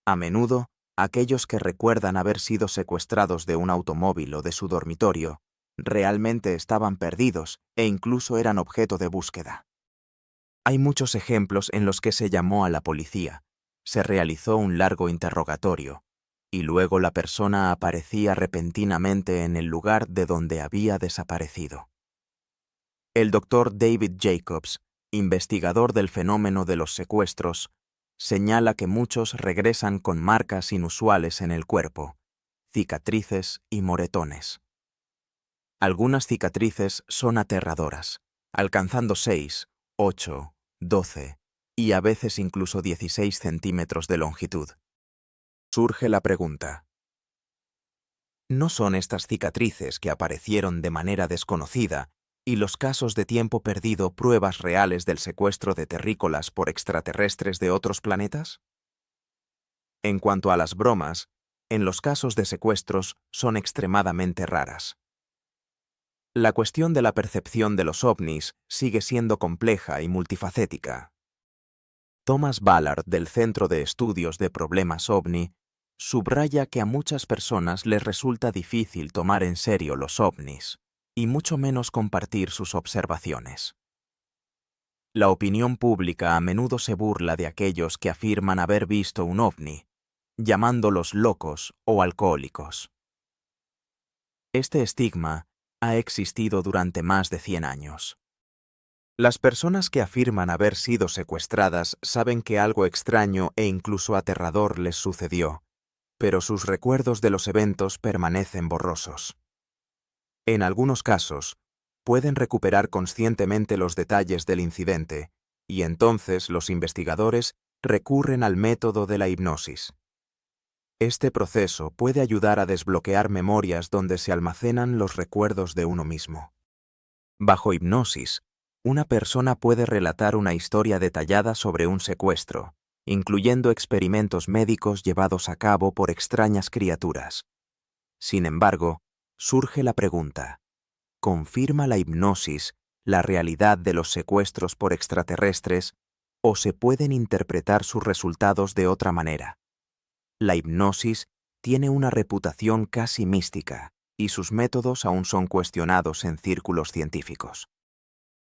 A menudo, aquellos que recuerdan haber sido secuestrados de un automóvil o de su dormitorio realmente estaban perdidos e incluso eran objeto de búsqueda. Hay muchos ejemplos en los que se llamó a la policía, se realizó un largo interrogatorio, y luego la persona aparecía repentinamente en el lugar de donde había desaparecido. El doctor David Jacobs, investigador del fenómeno de los secuestros, señala que muchos regresan con marcas inusuales en el cuerpo, cicatrices y moretones. Algunas cicatrices son aterradoras, alcanzando 6, 8, 12 y a veces incluso 16 centímetros de longitud. Surge la pregunta: ¿no son estas cicatrices que aparecieron de manera desconocida y los casos de tiempo perdido pruebas reales del secuestro de terrícolas por extraterrestres de otros planetas? En cuanto a las bromas, en los casos de secuestros son extremadamente raras. La cuestión de la percepción de los ovnis sigue siendo compleja y multifacética. Thomas Ballard, del Centro de Estudios de Problemas OVNI, subraya que a muchas personas les resulta difícil tomar en serio los ovnis, y mucho menos compartir sus observaciones. La opinión pública a menudo se burla de aquellos que afirman haber visto un ovni, llamándolos locos o alcohólicos. Este estigma ha existido durante más de 100 años. Las personas que afirman haber sido secuestradas saben que algo extraño e incluso aterrador les sucedió, pero sus recuerdos de los eventos permanecen borrosos. En algunos casos, pueden recuperar conscientemente los detalles del incidente, y entonces los investigadores recurren al método de la hipnosis. Este proceso puede ayudar a desbloquear memorias donde se almacenan los recuerdos de uno mismo. Bajo hipnosis, una persona puede relatar una historia detallada sobre un secuestro, incluyendo experimentos médicos llevados a cabo por extrañas criaturas. Sin embargo, surge la pregunta: ¿confirma la hipnosis la realidad de los secuestros por extraterrestres o se pueden interpretar sus resultados de otra manera? La hipnosis tiene una reputación casi mística y sus métodos aún son cuestionados en círculos científicos.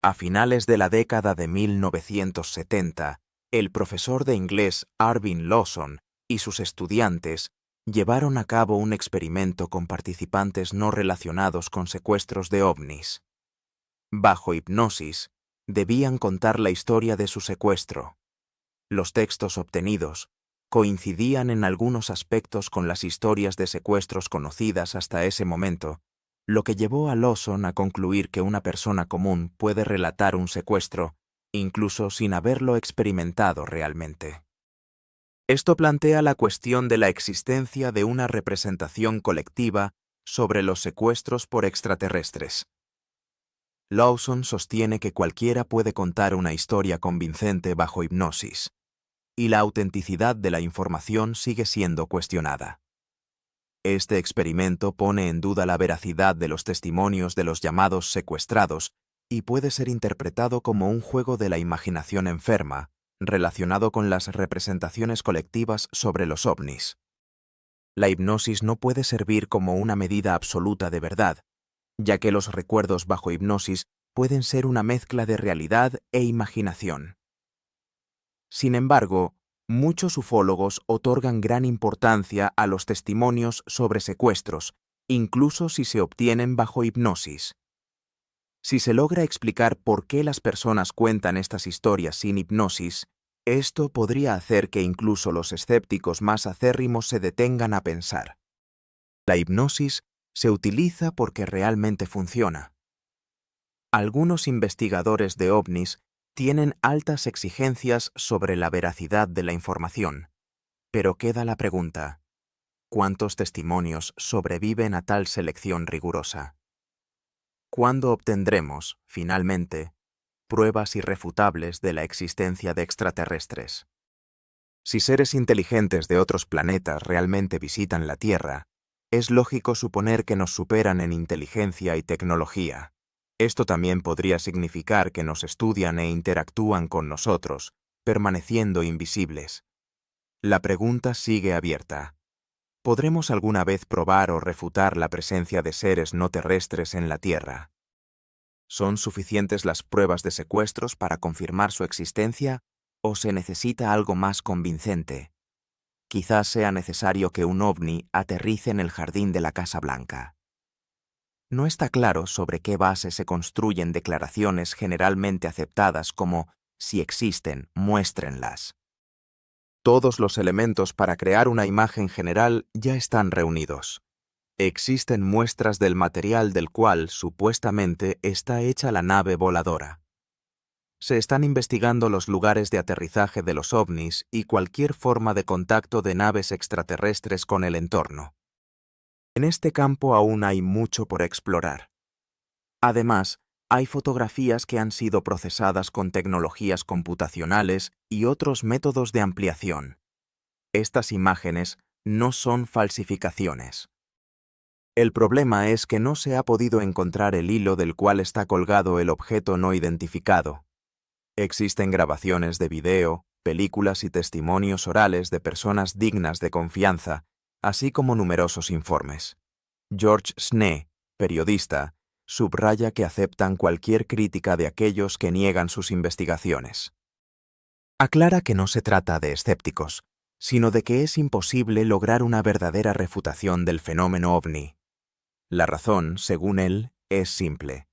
A finales de la década de 1970, el profesor de inglés Arvin Lawson y sus estudiantes llevaron a cabo un experimento con participantes no relacionados con secuestros de ovnis. Bajo hipnosis, debían contar la historia de su secuestro. Los textos obtenidos coincidían en algunos aspectos con las historias de secuestros conocidas hasta ese momento, lo que llevó a Lawson a concluir que una persona común puede relatar un secuestro, incluso sin haberlo experimentado realmente. Esto plantea la cuestión de la existencia de una representación colectiva sobre los secuestros por extraterrestres. Lawson sostiene que cualquiera puede contar una historia convincente bajo hipnosis, y la autenticidad de la información sigue siendo cuestionada. Este experimento pone en duda la veracidad de los testimonios de los llamados secuestrados y puede ser interpretado como un juego de la imaginación enferma, relacionado con las representaciones colectivas sobre los ovnis. La hipnosis no puede servir como una medida absoluta de verdad, ya que los recuerdos bajo hipnosis pueden ser una mezcla de realidad e imaginación. Sin embargo, muchos ufólogos otorgan gran importancia a los testimonios sobre secuestros, incluso si se obtienen bajo hipnosis. Si se logra explicar por qué las personas cuentan estas historias sin hipnosis, esto podría hacer que incluso los escépticos más acérrimos se detengan a pensar. La hipnosis se utiliza porque realmente funciona. Algunos investigadores de ovnis tienen altas exigencias sobre la veracidad de la información, pero queda la pregunta: ¿cuántos testimonios sobreviven a tal selección rigurosa? ¿Cuándo obtendremos, finalmente, pruebas irrefutables de la existencia de extraterrestres? Si seres inteligentes de otros planetas realmente visitan la Tierra, es lógico suponer que nos superan en inteligencia y tecnología, Esto también podría significar que nos estudian e interactúan con nosotros, permaneciendo invisibles. La pregunta sigue abierta. ¿Podremos alguna vez probar o refutar la presencia de seres no terrestres en la Tierra? ¿Son suficientes las pruebas de secuestros para confirmar su existencia o se necesita algo más convincente? Quizás sea necesario que un ovni aterrice en el jardín de la Casa Blanca. No está claro sobre qué base se construyen declaraciones generalmente aceptadas como «si existen, muéstrenlas». Todos los elementos para crear una imagen general ya están reunidos. Existen muestras del material del cual, supuestamente, está hecha la nave voladora. Se están investigando los lugares de aterrizaje de los ovnis y cualquier forma de contacto de naves extraterrestres con el entorno. En este campo aún hay mucho por explorar. Además, hay fotografías que han sido procesadas con tecnologías computacionales y otros métodos de ampliación. Estas imágenes no son falsificaciones. El problema es que no se ha podido encontrar el hilo del cual está colgado el objeto no identificado. Existen grabaciones de video, películas y testimonios orales de personas dignas de confianza, así como numerosos informes. George Snee, periodista, subraya que aceptan cualquier crítica de aquellos que niegan sus investigaciones. Aclara que no se trata de escépticos, sino de que es imposible lograr una verdadera refutación del fenómeno ovni. La razón, según él, es simple.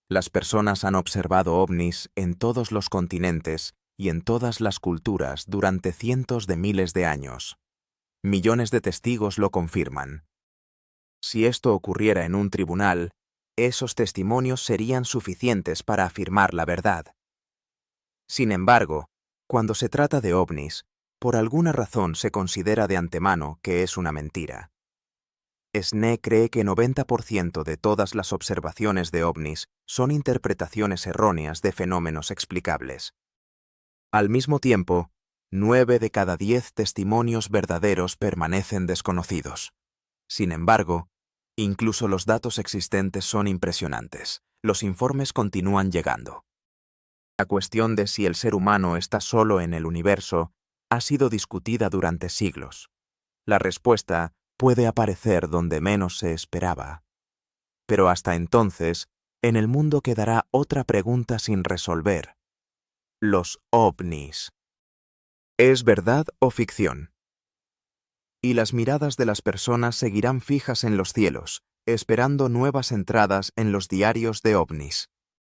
Las personas han observado ovnis en todos los continentes y en todas las culturas durante cientos de miles de años. Millones de testigos lo confirman. Si esto ocurriera en un tribunal, esos testimonios serían suficientes para afirmar la verdad. Sin embargo, cuando se trata de ovnis, por alguna razón se considera de antemano que es una mentira. Snee cree que 90% de todas las observaciones de ovnis son interpretaciones erróneas de fenómenos explicables. Al mismo tiempo, 9 de cada 10 testimonios verdaderos permanecen desconocidos. Sin embargo, incluso los datos existentes son impresionantes. Los informes continúan llegando. La cuestión de si el ser humano está solo en el universo ha sido discutida durante siglos. La respuesta puede aparecer donde menos se esperaba. Pero hasta entonces, en el mundo quedará otra pregunta sin resolver. Los ovnis. ¿Es verdad o ficción? Y las miradas de las personas seguirán fijas en los cielos, esperando nuevas entradas en los diarios de ovnis.